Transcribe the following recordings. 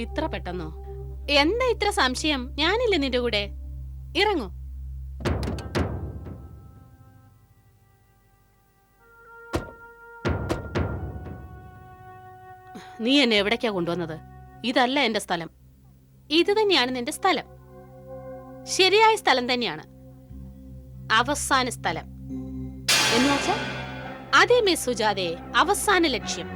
ഇത്ര പെട്ടെന്നോ? എന്താ ഇത്ര സംശയം? ഞാനില്ലേ നിന്റെ കൂടെ? ഇറങ്ങൂ. നീ എന്നെ എവിടേക്കാ കൊണ്ടുവന്നത്? ഇതല്ല എന്റെ സ്ഥലം. ഇത് തന്നെയാണ് നിന്റെ സ്ഥലം. ശരിയായ സ്ഥലം തന്നെയാണ്. അവസാന സ്ഥലം എന്നുവെച്ചാ അതേ മിസ് സുജാതെ, അവസാന ലക്ഷ്യം.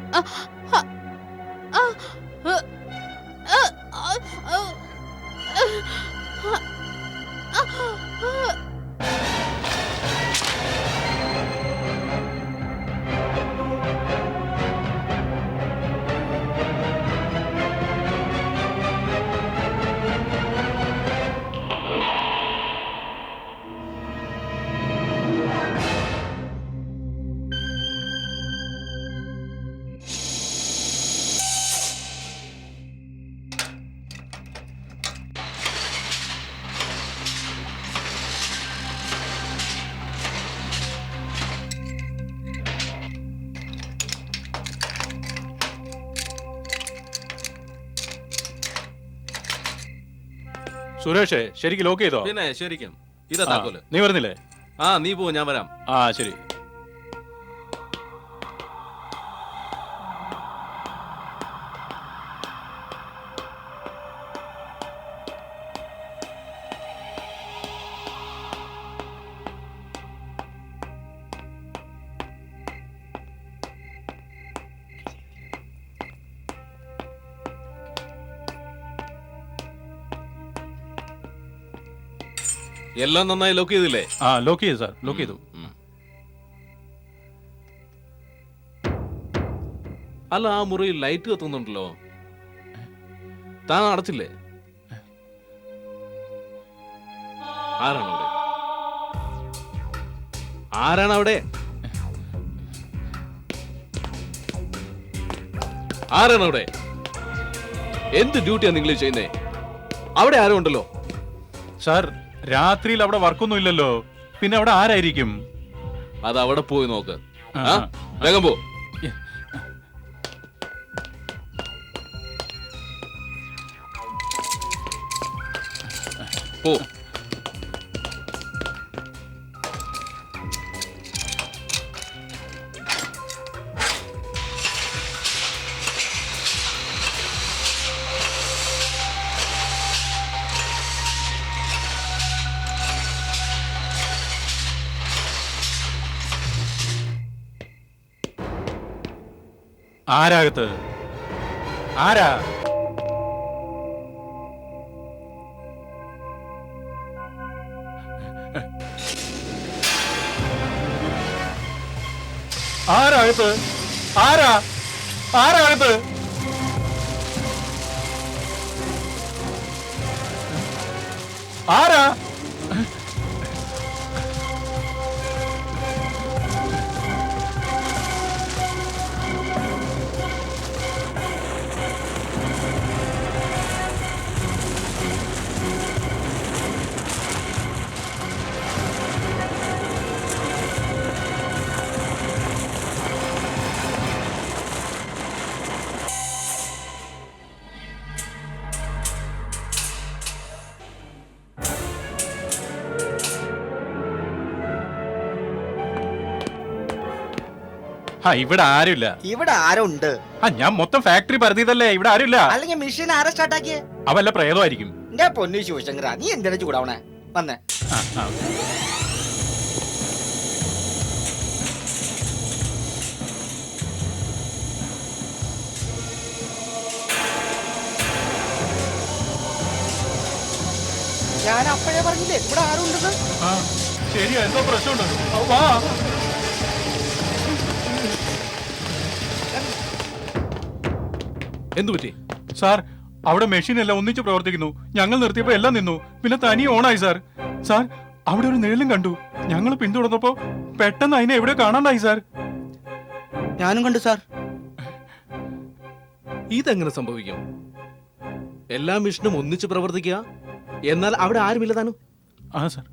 സുരേഷേ, ശരിക്കും ലോക്ക് ചെയ്തോ? പിന്നെ ശരിക്കും. ഇതാ താക്കോല്. നീ വരുന്നില്ലേ? നീ പോ, ഞാൻ വരാം. ശരി. എല്ലാം നന്നായി ലോക്ക് ചെയ്തില്ലേ? ലോക്ക് ചെയ്തു സാർ, ലോക്ക് ചെയ്തു. അല്ല, ആ മുറിയിൽ ലൈറ്റ് കത്തുന്നുണ്ടല്ലോ, താൻ അടച്ചില്ലേ? ആരാണ് അവിടെ? ആരാണ് അവിടെ? ആരാണ് അവിടെ? എന്ത് ഡ്യൂട്ടിയാ നിങ്ങൾ ചെയ്യുന്നേ? അവിടെ ആരും ഉണ്ടല്ലോ. സാർ, രാത്രിയിൽ അവിടെ വർക്കൊന്നും ഇല്ലല്ലോ, പിന്നെ അവിടെ ആരായിരിക്കും? അത് അവിടെ പോയി നോക്ക്. വേഗം പോ. പോ. ആരാകത്ത്? ആരാ? ആരാകത്ത്? ആരാ? ആരാകത്ത്? ആരാ? ഇവിടെ ആരുമില്ല. ഇവിടെ ആരുണ്ട്? ഞാൻ മൊത്തം ഫാക്ടറി പരതിയതല്ലേ, ഇവിടെ ആരുമില്ല. അല്ലെങ്കിൽ മെഷീൻ ആരാ സ്റ്റാർട്ടാക്കിയേ? അവല്ല പ്രേതമായിരിക്കും. എന്റെ പൊന്നു ശിവശങ്കര, നീ എന്തിനാ ചൂടാവണേ? വന്നേ. ഞാൻ അപ്പോഴേ പറഞ്ഞില്ലേ ഇവിടെ ആരുണ്ടെന്ന്. ശരിയാ, എന്തോ പ്രശ്നമുണ്ട്. വാ. എന്തു പറ്റി സാർ? അവിടെ മെഷീൻ എല്ലാം ഒന്നിച്ച് പ്രവർത്തിക്കുന്നു. ഞങ്ങൾ നിർത്തിയപ്പോ എല്ലാം നിന്നു, പിന്നെ തനിയെ ഓണായി സാർ. സാർ, അവിടെ ഒരു നിഴലും കണ്ടു. ഞങ്ങൾ പിന്തുടർന്നപ്പോ പെട്ടെന്ന് അതിനെ എവിടെ കാണാണ്ടായി സാർ. ഞാനും കണ്ടു സാർ. ഇതെങ്ങനെ സംഭവിക്കും? എല്ലാ മിഷനും ഒന്നിച്ച് പ്രവർത്തിക്കുക, എന്നാൽ അവിടെ ആരുമില്ല താനും. സാർ,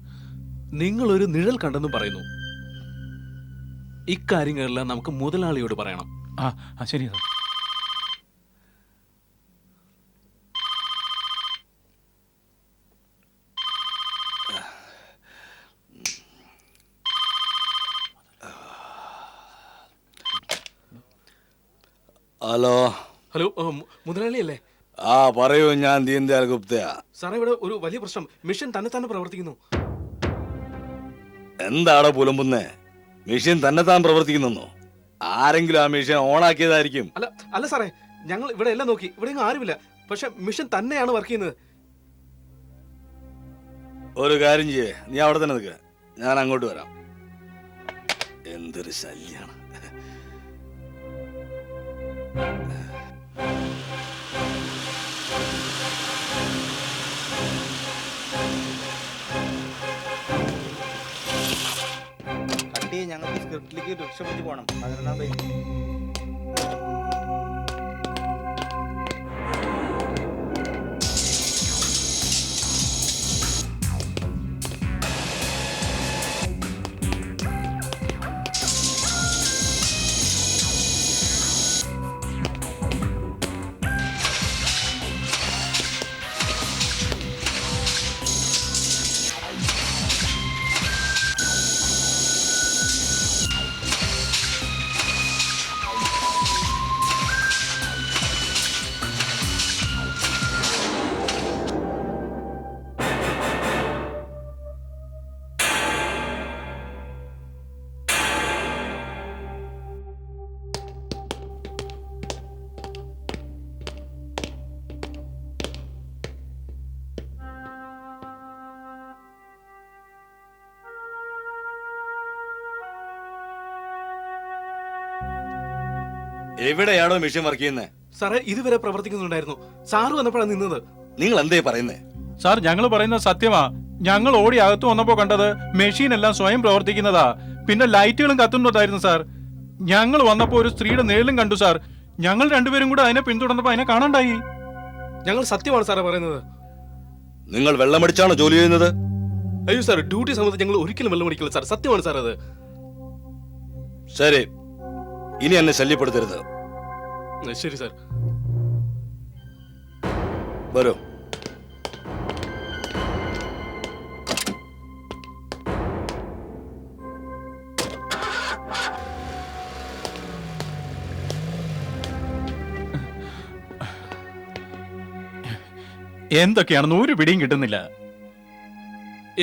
നിങ്ങൾ ഒരു നിഴൽ കണ്ടെന്നും പറയുന്നു. ഇക്കാര്യങ്ങളെല്ലാം നമുക്ക് മുതലാളിയോട് പറയണം. ശരി സാർ. ഹലോ. ഹലോ മുതലാളിയല്ലേ? ആ പറയൂ, ഞാൻ ദീൻദയാൽ ഗുപ്തയാ. സാറേ, ഇവിടെ ഒരു വലിയ പ്രശ്നം. മിഷൻ തന്നെ പ്രവർത്തിക്കുന്നു. എന്താടോ പുലമ്പുന്നേ? മെഷീൻ തന്നെത്താൻ പ്രവർത്തിക്കുന്നോ? ആരെങ്കിലും ആ മെഷീൻ ഓണാക്കിയതായിരിക്കും. അല്ല സാറേ, ഞങ്ങൾ ഇവിടെ എല്ലാം നോക്കി, ഇവിടെ ആരുമില്ല. പക്ഷെ മിഷൻ തന്നെയാണ് വർക്ക് ചെയ്യുന്നത്. ഒരു കാര്യം ചെയ്യേ, നീ അവിടെ തന്നെ നിൽക്കുക, ഞാൻ അങ്ങോട്ട് വരാം. എന്തൊരു ശല്യാണ്. കട്ടി ഞങ്ങൾക്ക് സ്ക്രിപ്റ്റിലേക്ക് രക്ഷ പിടിച്ച് പോകണം. 11-ാം പേജ്. എവിടെയാണോ മെഷീൻ വർക്ക് ചെയ്യുന്നത്? സാറേ, ഇതുവരെ പ്രവർത്തിക്കുന്നുണ്ടായിരുന്നു. സാറ് വന്നപ്പോഴാണ് നിന്നത്. നിങ്ങൾ എന്തേ പറയുന്നേ? സാർ, ഞങ്ങൾ പറയുന്നത് സത്യമാ. ഞങ്ങൾ ഓടി അകത്ത് വന്നപ്പോ കണ്ടത് മെഷീൻ എല്ലാം സ്വയം പ്രവർത്തിക്കുന്നതാ. പിന്നെ ലൈറ്റുകളും കത്തുന്നതായിരുന്നു സാർ. ഞങ്ങൾ വന്നപ്പോ ഒരു സ്ത്രീയുടെ നേരിലും കണ്ടു സാർ. ഞങ്ങൾ രണ്ടുപേരും കൂടെ അതിനെ പിന്തുടർന്നപ്പോ അതിനെ കാണാണ്ടായി. ഞങ്ങൾ സത്യമാണ് സാറേ പറയുന്നത്. നിങ്ങൾ വെള്ളമടിച്ചാണോ ജോലി ചെയ്യുന്നത്? അയ്യോ സാർ, ഡ്യൂട്ടി സമയത്ത് ഞങ്ങൾ ഒരിക്കലും വെള്ളം അടിക്കില്ല സാർ. സത്യമാണ് സാർ അത്. ശരി, ഇനി എന്നെ ശല്യപ്പെടുത്തരുത്. ശരി സാർ. വരൂ. എന്തൊക്കെയാണെന്ന് ഒരു പിടിയും കിട്ടുന്നില്ല.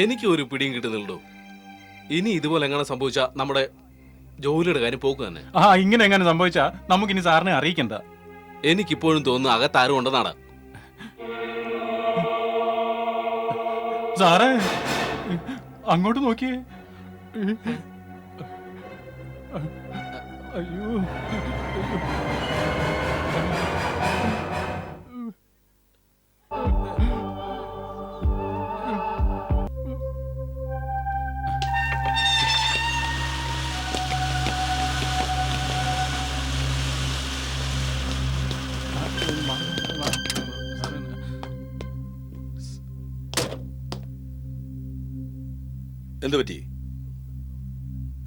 എനിക്ക് ഒരു പിടിയും കിട്ടുന്നുള്ളൂ. ഇനി ഇതുപോലെ എങ്ങനെ സംഭവിച്ചാ നമ്മുടെ ജോലിയുടെ കാര്യം പോക്ക് തന്നെ. ഇങ്ങനെ എങ്ങനെ സംഭവിച്ചാ നമുക്കിനി സാറിനെ അറിയിക്കണ്ട. എനിക്കിപ്പോഴും തോന്നുന്നു അകത്താരും ഉണ്ടെന്നാണ്. സാറേ, അങ്ങോട്ട് നോക്കിയേ. അയ്യോ, എന്ത് പറ്റി?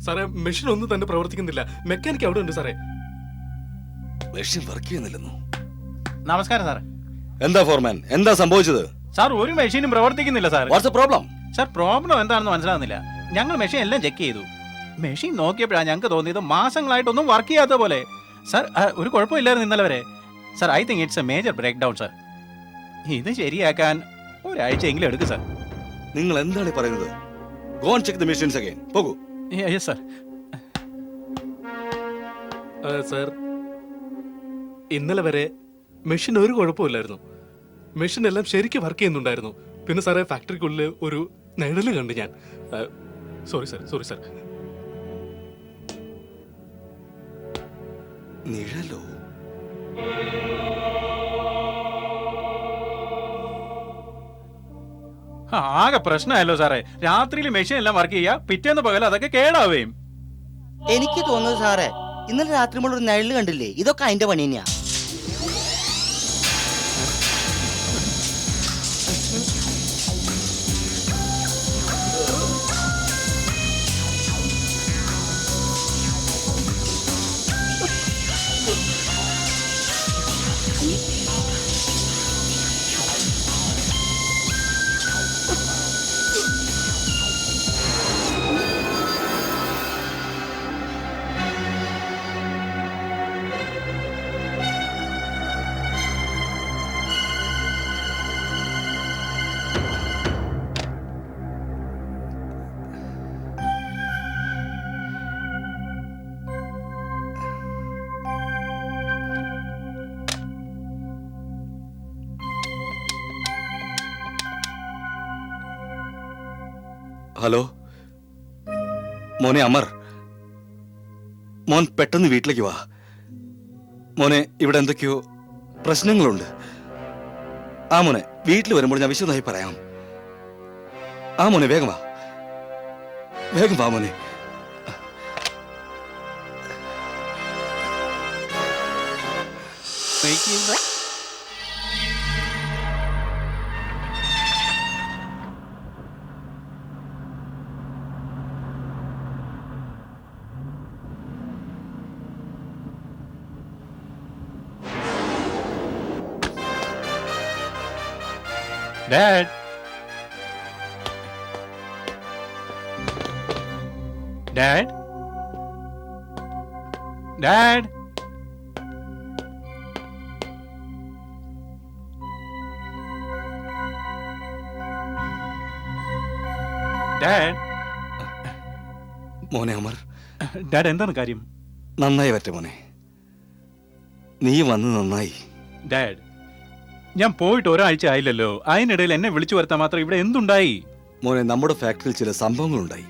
സാറേ, മെഷീൻ ഒന്നും തന്നെ പ്രവർത്തിക്കുന്നില്ല. മെക്കാനിക്ക് അവിടെ ഉണ്ട് സാറേ. മെഷീൻ വർക്ക് ചെയ്യുന്നില്ലെന്നോ? നമസ്കാരം സാർ. എന്താ ഫോർമാൻ, എന്താ സംഭവിച്ചത്? സാർ, ഒരു മെഷീനും പ്രവർത്തിക്കുന്നില്ല sir. What's problem? Sir, problem എന്താണെന്ന് മനസ്സിലാകുന്നില്ല. ഞങ്ങൾ മെഷീൻ എല്ലാം ചെക്ക് ചെയ്തു. മെഷീൻ നോക്കിയപ്പോഴാണ് ഞങ്ങൾക്ക് തോന്നിയത് മാസങ്ങളായിട്ടൊന്നും വർക്ക് ചെയ്യാത്ത പോലെ. സാർ, ഒരു കുഴപ്പമില്ലായിരുന്നു ഇന്നലെ വരെ. Sir, I think it's a major breakdown sir. ഇത് ശരിയാക്കാൻ ഒരാഴ്ചയെങ്കിലും എടുക്കും സാർ. നിങ്ങൾ എന്താണ് പറയുന്നത്? Go and check the machines again. പോകൂ. Yes sir. സാർ, ഇന്നലെ വരെ മെഷീൻ ഒരു കുഴപ്പമില്ലായിരുന്നു. മെഷീൻ എല്ലാം ശരിക്കും വർക്ക് ചെയ്യുന്നുണ്ടായിരുന്നു. പിന്നെ സാറേ, ഫാക്ടറിക്കുള്ളിൽ ഒരു നിഴല് കണ്ടു ഞാൻ. Sorry sir. നിഴലോ? ആകെ പ്രശ്നമല്ലോ സാറേ. രാത്രിയിൽ മെഷീൻ എല്ലാം വർക്ക് ചെയ്യാ, പിറ്റേന്ന് പകൽ അതൊക്കെ കേടാവുകയും. എനിക്ക് തോന്നുന്നത് സാറേ, ഇന്നലെ രാത്രി മുഴുവൻ ഒരു നിഴല് കണ്ടില്ലേ, ഇതൊക്കെ അതിന്റെ പണി തന്നെയാ. ഹലോ മോനെ അമർ, മോൻ പെട്ടെന്ന് വീട്ടിലേക്ക് വാ മോനെ. ഇവിടെ എന്തൊക്കെയോ പ്രശ്നങ്ങളുണ്ട്. ആ മോനെ, വീട്ടിൽ വരുമ്പോൾ ഞാൻ വിശദമായി പറയാം. ആ മോനെ, വേഗം വാ, വേഗം വാ മോനെ. Dad. Dad. Dad. Dad. മോനെ അമർ, ഡാഡ് എന്താണ് കാര്യം? നന്നായി വരട്ടെ മോനെ, നീ വന്ന് നന്നായി. ഡാഡ്, ഞാൻ പോയിട്ട് ഒരാഴ്ച ആയില്ലല്ലോ. അതിനിടയിൽ എന്നെ വിളിച്ചു വരുത്താൻ മാത്രം ഇവിടെ എന്തുണ്ടായി? മോനെ, നമ്മുടെ ഫാക്ടറിയിൽ ചില സംഭവങ്ങളുണ്ടായി.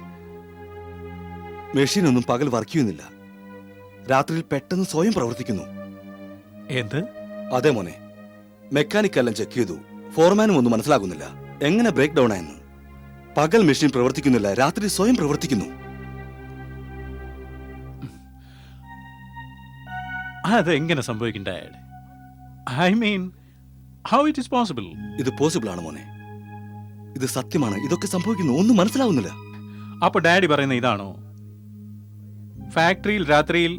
മെഷീനൊന്നും പകൽ വർക്ക് ചെയ്യുന്നില്ല, രാത്രിയിൽ പെട്ടെന്ന് സ്വയം പ്രവർത്തിക്കുന്നു. എന്ത്? അതെ മോനെ, മെക്കാനിക് എല്ലാം ചെക്ക് ചെയ്തു, ഫോർമാനും ഒന്നും മനസ്സിലാകുന്നില്ല. എങ്ങനെ ബ്രേക്ക് ഡൗൺ ആയെന്ന്. പകൽ മെഷീൻ പ്രവർത്തിക്കുന്നില്ല, രാത്രി സ്വയം പ്രവർത്തിക്കുന്നു. അതെങ്ങനെ സംഭവിക്കും dad? I mean, how it is possible? ഇത് പോസിബിൾ ആണ് മോനെ, ഇത് സത്യമാണ്. ഇതൊക്കെ സംഭവിക്കുന്നു, ഒന്നും മനസ്സിലാവുന്നില്ല. അപ്പൊ ഡാഡി പറയുന്ന ഇതാണോ? ഫാക്ടറിയിൽ രാത്രിയിൽ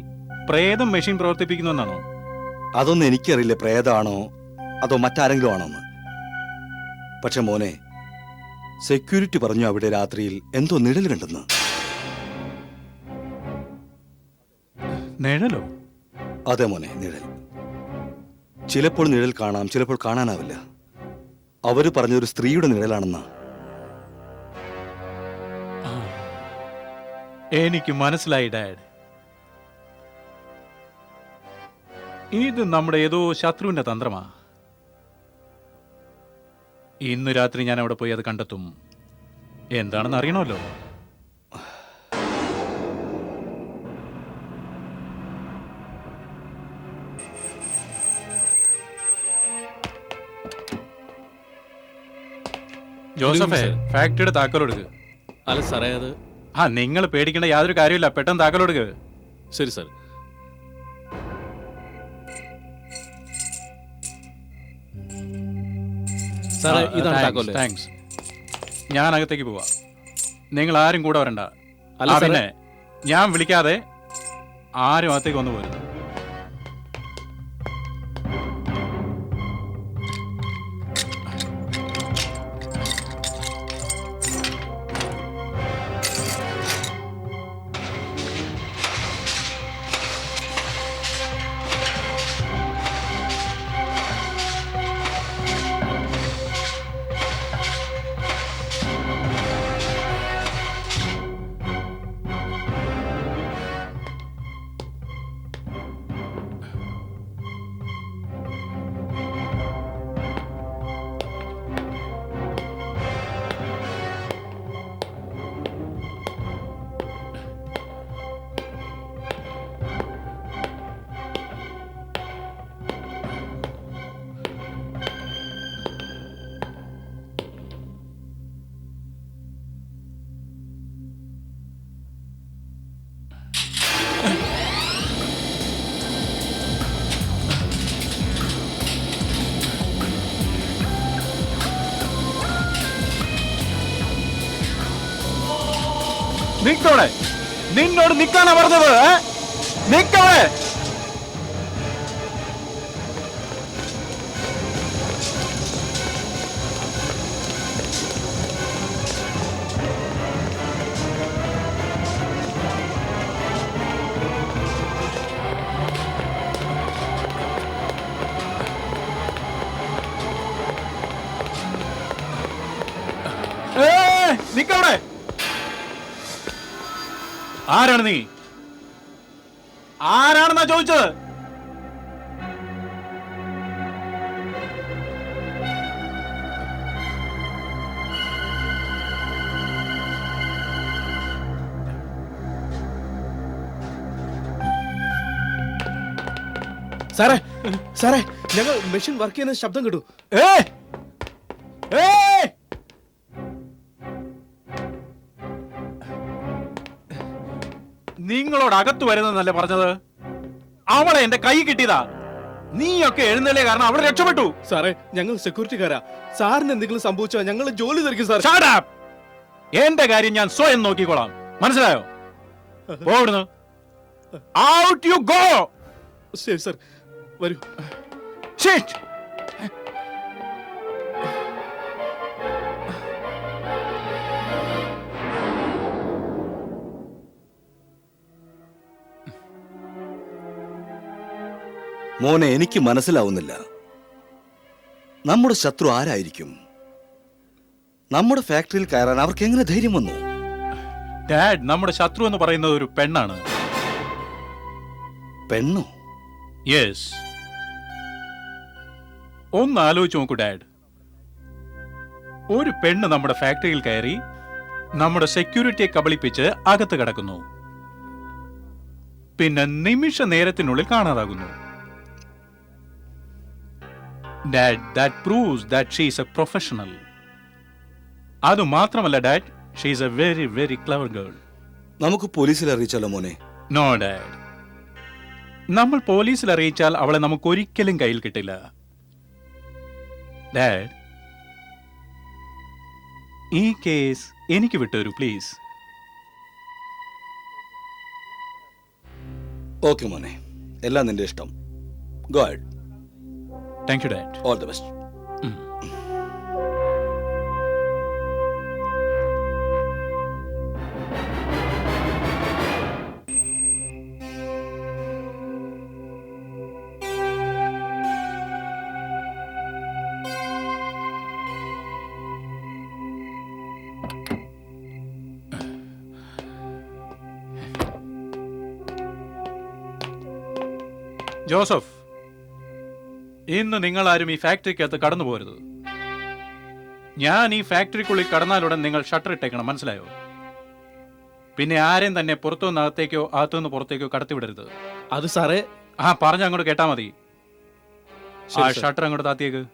പ്രേതം മെഷീൻ പ്രവർത്തിപ്പിക്കുന്നു എന്നാണോ? അതൊന്നും എനിക്കറിയില്ല, പ്രേതമാണോ അതോ മറ്റാരെങ്കിലും ആണോ എന്ന്. പക്ഷെ മോനെ, സെക്യൂരിറ്റി പറഞ്ഞു അവിടെ രാത്രിയിൽ എന്തോ നിഴൽ കണ്ടെന്ന്. നിഴലോ? അതെ മോനെ, നിഴൽ. ചിലപ്പോൾ നിഴൽ കാണാം, ചിലപ്പോൾ കാണാനാവില്ല. അവര് പറഞ്ഞൊരു സ്ത്രീയുടെ നിഴലാണെന്നാ. എനിക്ക് മനസ്സിലായി ഡാഡ്. ഇത് നമ്മുടെ ഏതോ ശത്രുവിന്റെ തന്ത്രമാ. ഇന്ന് രാത്രി ഞാൻ അവിടെ പോയി അത് കണ്ടെത്തും. എന്താണെന്ന് അറിയണമല്ലോ. ജോസഫേ, ഫാക്ടറിയുടെ താക്കോലെടുക്ക്. അല്ല സാറേ, അത് നിങ്ങൾ പേടിക്കേണ്ട യാതൊരു കാര്യമില്ല. പെട്ടെന്ന് താക്കോലെടുക്ക്. ശരി സാർ. സാറേ, ഇതാണ് താക്കോല്. താങ്ക്സ്. ഞാൻ അകത്തേക്ക് പോവാ. നിങ്ങൾ ആരും കൂടെ വരണ്ട. അല്ല സാറേ, പിന്നെ ഞാൻ വിളിക്കാതെ ആരും അകത്തേക്ക് വന്നു പോരുത്. നിക്കവിടെ. നിന്നോട് നിക്കാനാ പറഞ്ഞത്. നിക്കവിടെ. നിക്കവിടെ. ആരാണ് നീ? ആരാണെന്നാ ചോദിച്ചത്? സാറേ സാറേ ഞങ്ങൾ മെഷീൻ വർക്ക് ചെയ്യുന്ന ശബ്ദം കേട്ടു. ഏയ്! ഏയ്! നിങ്ങളോട് അകത്ത് വരുന്നല്ലേ പറഞ്ഞത്? അവളെ എന്റെ കൈ കിട്ടിയതാ. നീയൊക്കെ എഴുന്നള്ളേ കാരണം അവളെ രക്ഷപ്പെട്ടു. സാറേ ഞങ്ങൾ സെക്യൂരിറ്റിക്കാരാ. സാറിന് എന്തെങ്കിലും സംഭവിച്ചാൽ ഞങ്ങൾ ജോലി തിരിക്കും സാർ. Shut up! എന്റെ കാര്യം ഞാൻ സ്വയം നോക്കിക്കോളാം. മനസ്സിലായോ? പോടുന്നു. Out you go! ശരി സാർ, വരൂ. Shit! മോനെ, എനിക്ക് മനസ്സിലാവുന്നില്ല. നമ്മുടെ ശത്രു ആരായിരിക്കും? നമ്മുടെ ഫാക്ടറിയിൽ കയറാൻ അവർക്ക് എങ്ങനെ ധൈര്യം വന്നു? ഡാഡ്, നമ്മുടെ ശത്രു എന്ന് പറയുന്നത് ഒരു പെണ്ണാണ്. പെണ്ണോ? യെസ്. ഒന്ന് ആലോചിച്ച് നോക്കൂ ഡാഡ്. ഒരു പെണ്ണ് നമ്മുടെ ഫാക്ടറിയിൽ കയറി നമ്മുടെ സെക്യൂരിറ്റിയെ കബളിപ്പിച്ച് അകത്ത് കിടക്കുന്നു. പിന്നെ നിമിഷ നേരത്തിനുള്ളിൽ കാണാതാകുന്നു. Dad, that proves that she is a professional. അത് മാത്രമല്ല dad, she is a very very clever girl. നമുക്ക് പോലീസിൽ അറിയിച്ചാലോ മോനെ? നോ ഡാഡ്, നമ്മൾ പോലീസിൽ അറിയിച്ചാൽ അവളെ നമുക്ക് ഒരിക്കലും കയ്യിൽ കിട്ടില്ല. ഡാഡ്, ഈ കേസ് എനിക്ക് വിട്ടുതരൂ പ്ലീസ്. ഓക്കെ മോനെ, എല്ലാം നിന്റെ ഇഷ്ടം. Go ahead. Thank you dad. All the best. Joseph, ഇന്ന് നിങ്ങൾ ആരും ഈ ഫാക്ടറിക്കകത്ത് കടന്നു പോരുത്. ഞാൻ ഈ ഫാക്ടറിക്കുള്ളിൽ കടന്നാലുടൻ നിങ്ങൾ ഷട്ടർ ഇട്ടേക്കണം, മനസ്സിലായോ? പിന്നെ ആരെയും തന്നെ പുറത്തുനിന്ന് അകത്തേക്കോ അകത്തുനിന്ന് പുറത്തേക്കോ കടത്തിവിടരുത്. അത് സാറേ, പറഞ്ഞ അങ്ങോട്ട് കേട്ടാ മതി. ശരി, സർ. ഷട്ടർ അങ്ങോട്ട് താത്തിയേക്ക്.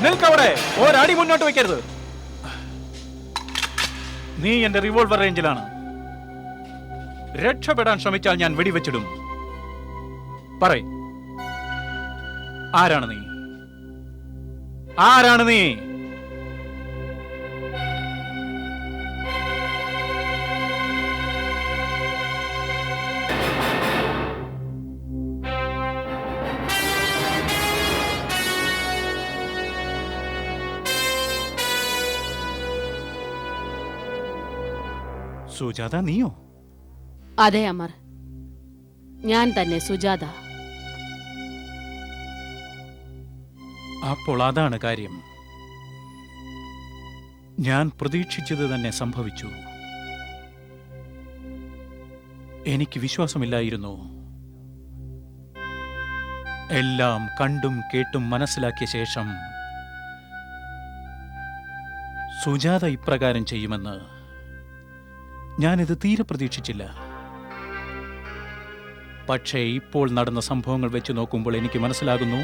നിൽക്കവിടെ, ഒരടി മുന്നോട്ട് വെക്കരുത്. നീ എന്റെ റിവോൾവർ റേഞ്ചിലാണ്. രക്ഷപ്പെടാൻ ശ്രമിച്ചാൽ ഞാൻ വെടിവെച്ചിടും. പറയ്, ആരാണ് നീ? ആരാണ് നീ? സുജാത നീയോ? അതെ അമർ, ഞാൻ തന്നെ സുജാത. അപ്പോൾ അതാണ് കാര്യം. ഞാൻ പ്രതീക്ഷിച്ചത് തന്നെ സംഭവിച്ചു. എനിക്ക് വിശ്വാസമില്ലായിരുന്നു. എല്ലാം കണ്ടും കേട്ടും മനസ്സിലാക്കിയ ശേഷം സുജാത ഇപ്രകാരം ചെയ്യുമെന്ന് ഞാനിത് തീരെ പ്രതീക്ഷിച്ചില്ല. പക്ഷേ ഇപ്പോൾ നടന്ന സംഭവങ്ങൾ വെച്ച് നോക്കുമ്പോൾ എനിക്ക് മനസ്സിലാകുന്നു,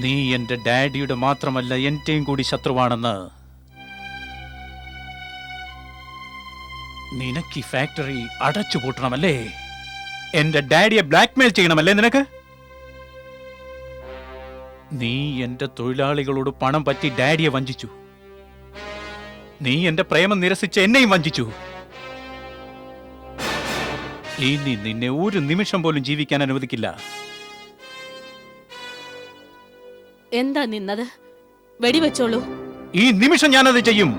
നീ എന്റെ ഡാഡിയുടെ മാത്രമല്ല എന്റെയും കൂടി ശത്രുവാണെന്ന്. നിനക്ക് ഈ ഫാക്ടറി അടച്ചു പൂട്ടണമല്ലേ? എന്റെ ഡാഡിയെ ബ്ലാക്ക്മെയിൽ ചെയ്യണമല്ലേ നിനക്ക്? നീ എന്റെ തൊഴിലാളികളോട് പണം പറ്റി ഡാഡിയെ വഞ്ചിച്ചു. നീ എന്റെ പ്രേമം നിരസിച്ച് എന്നെയും വഞ്ചിച്ചു. ഇനി നിന്നെ ഒരു നിമിഷം പോലും ജീവിക്കാൻ അനുവദിക്കില്ല. എന്താ നിന്നത്? വെടിവെച്ചോളൂ. ഈ നിമിഷം ഞാനത് ചെയ്യും.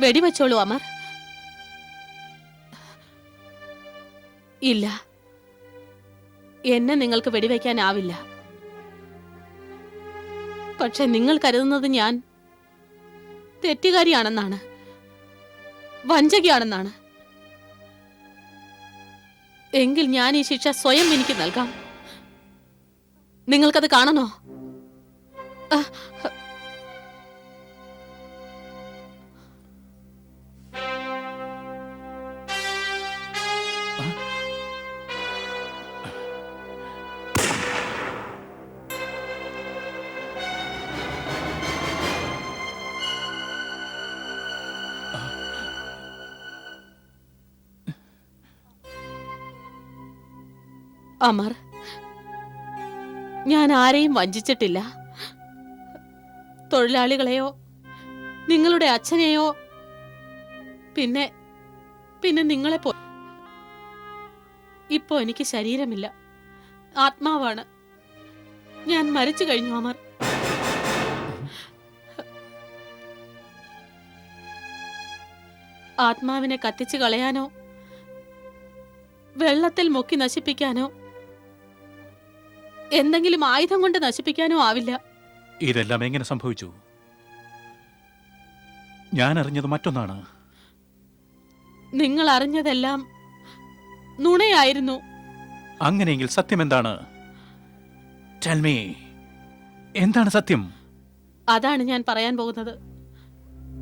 വെടിവെച്ചോളൂ അമർ. ഇല്ല, എന്നെ നിങ്ങൾക്ക് വെടിവെക്കാനാവില്ല. പക്ഷെ നിങ്ങൾ കരുതുന്നത് ഞാൻ തെറ്റുകാരിയാണെന്നാണ്, വഞ്ചകയാണെന്നാണ്. എങ്കിൽ ഞാൻ ഈ ശിക്ഷ സ്വയം എനിക്ക് നൽകാം. നിങ്ങൾക്കത് കാണണോ? അമർ, ഞാൻ ആരെയും വഞ്ചിച്ചിട്ടില്ല. തൊഴിലാളികളെയോ നിങ്ങളുടെ അച്ഛനെയോ പിന്നെ നിങ്ങളെ ഇപ്പോ എനിക്ക് ശരീരമില്ല, ആത്മാവാണ്. ഞാൻ മരിച്ചു കഴിഞ്ഞു അമർ. ആത്മാവിനെ കത്തിച്ചു കളയാനോ വെള്ളത്തിൽ മുക്കി നശിപ്പിക്കാനോ എന്തെങ്കിലും ആയുധം കൊണ്ട് നശിപ്പിക്കാനോ ആവില്ല. ഇതെല്ലാം എങ്ങനെ സംഭവിച്ചു? ഞാൻ അറിഞ്ഞത് മറ്റൊന്നാണ്. നിങ്ങൾ അറിഞ്ഞതെല്ലാം നുണയായിരുന്നു. അങ്ങനെയെങ്കിൽ സത്യം എന്താണ്? Tell me. എന്താണ് സത്യം? അതാണ് ഞാൻ പറയാൻ പോകുന്നത്.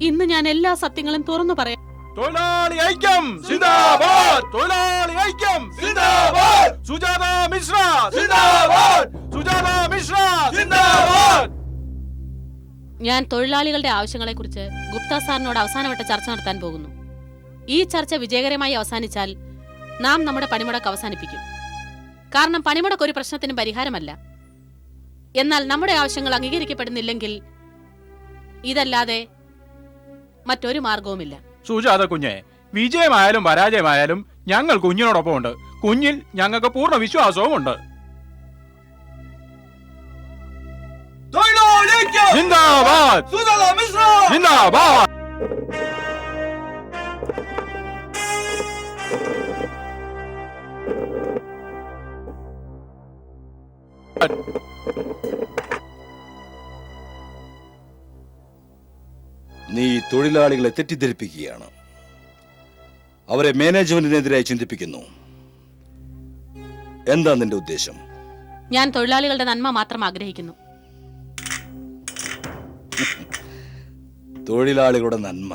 ഇന്ന് ഞാൻ എല്ലാ സത്യങ്ങളും തുറന്നു പറയാം. തൊഴിലാളി ഐക്യം സിന്ദാബാദ്! തൊഴിലാളി ഐക്യം സിന്ദാബാദ്! സുജാത മിശ്ര സിന്ദാബാദ്! സുജാത മിശ്ര സിന്ദാബാദ്! ഞാൻ തൊഴിലാളികളുടെ ആവശ്യങ്ങളെക്കുറിച്ച് ഗുപ്ത സാറിനോട് അവസാനവട്ട ചർച്ച നടത്താൻ പോകുന്നു. ഈ ചർച്ച വിജയകരമായി അവസാനിച്ചാൽ നാം നമ്മുടെ പണിമുടക്ക് അവസാനിപ്പിക്കും. കാരണം പണിമുടക്ക് ഒരു പ്രശ്നത്തിനും പരിഹാരമല്ല. എന്നാൽ നമ്മുടെ ആവശ്യങ്ങൾ അംഗീകരിക്കപ്പെടുന്നില്ലെങ്കിൽ ഇതല്ലാതെ മറ്റൊരു മാർഗവുമില്ല. സുജാത കുഞ്ഞെ, വിജയമായാലും പരാജയമായാലും ഞങ്ങൾ കുഞ്ഞിനോടൊപ്പം ഉണ്ട്. കുഞ്ഞിൽ ഞങ്ങൾക്ക് പൂർണ്ണ വിശ്വാസവും ഉണ്ട്. സിന്ദാബാദ്! സിന്ദാബാദ്! നീ തൊഴിലാളികളെ തെറ്റിദ്ധരിപ്പിക്കുകയാണ്. അവരെ മാനേജ്മെന്റിനെതിരായി ചിന്തിപ്പിക്കുന്നു. എന്താ നിന്റെ ഉദ്ദേശം? ഞാൻ തൊഴിലാളികളുടെ നന്മ മാത്രം ആഗ്രഹിക്കുന്നു. തൊഴിലാളികളുടെ നന്മ.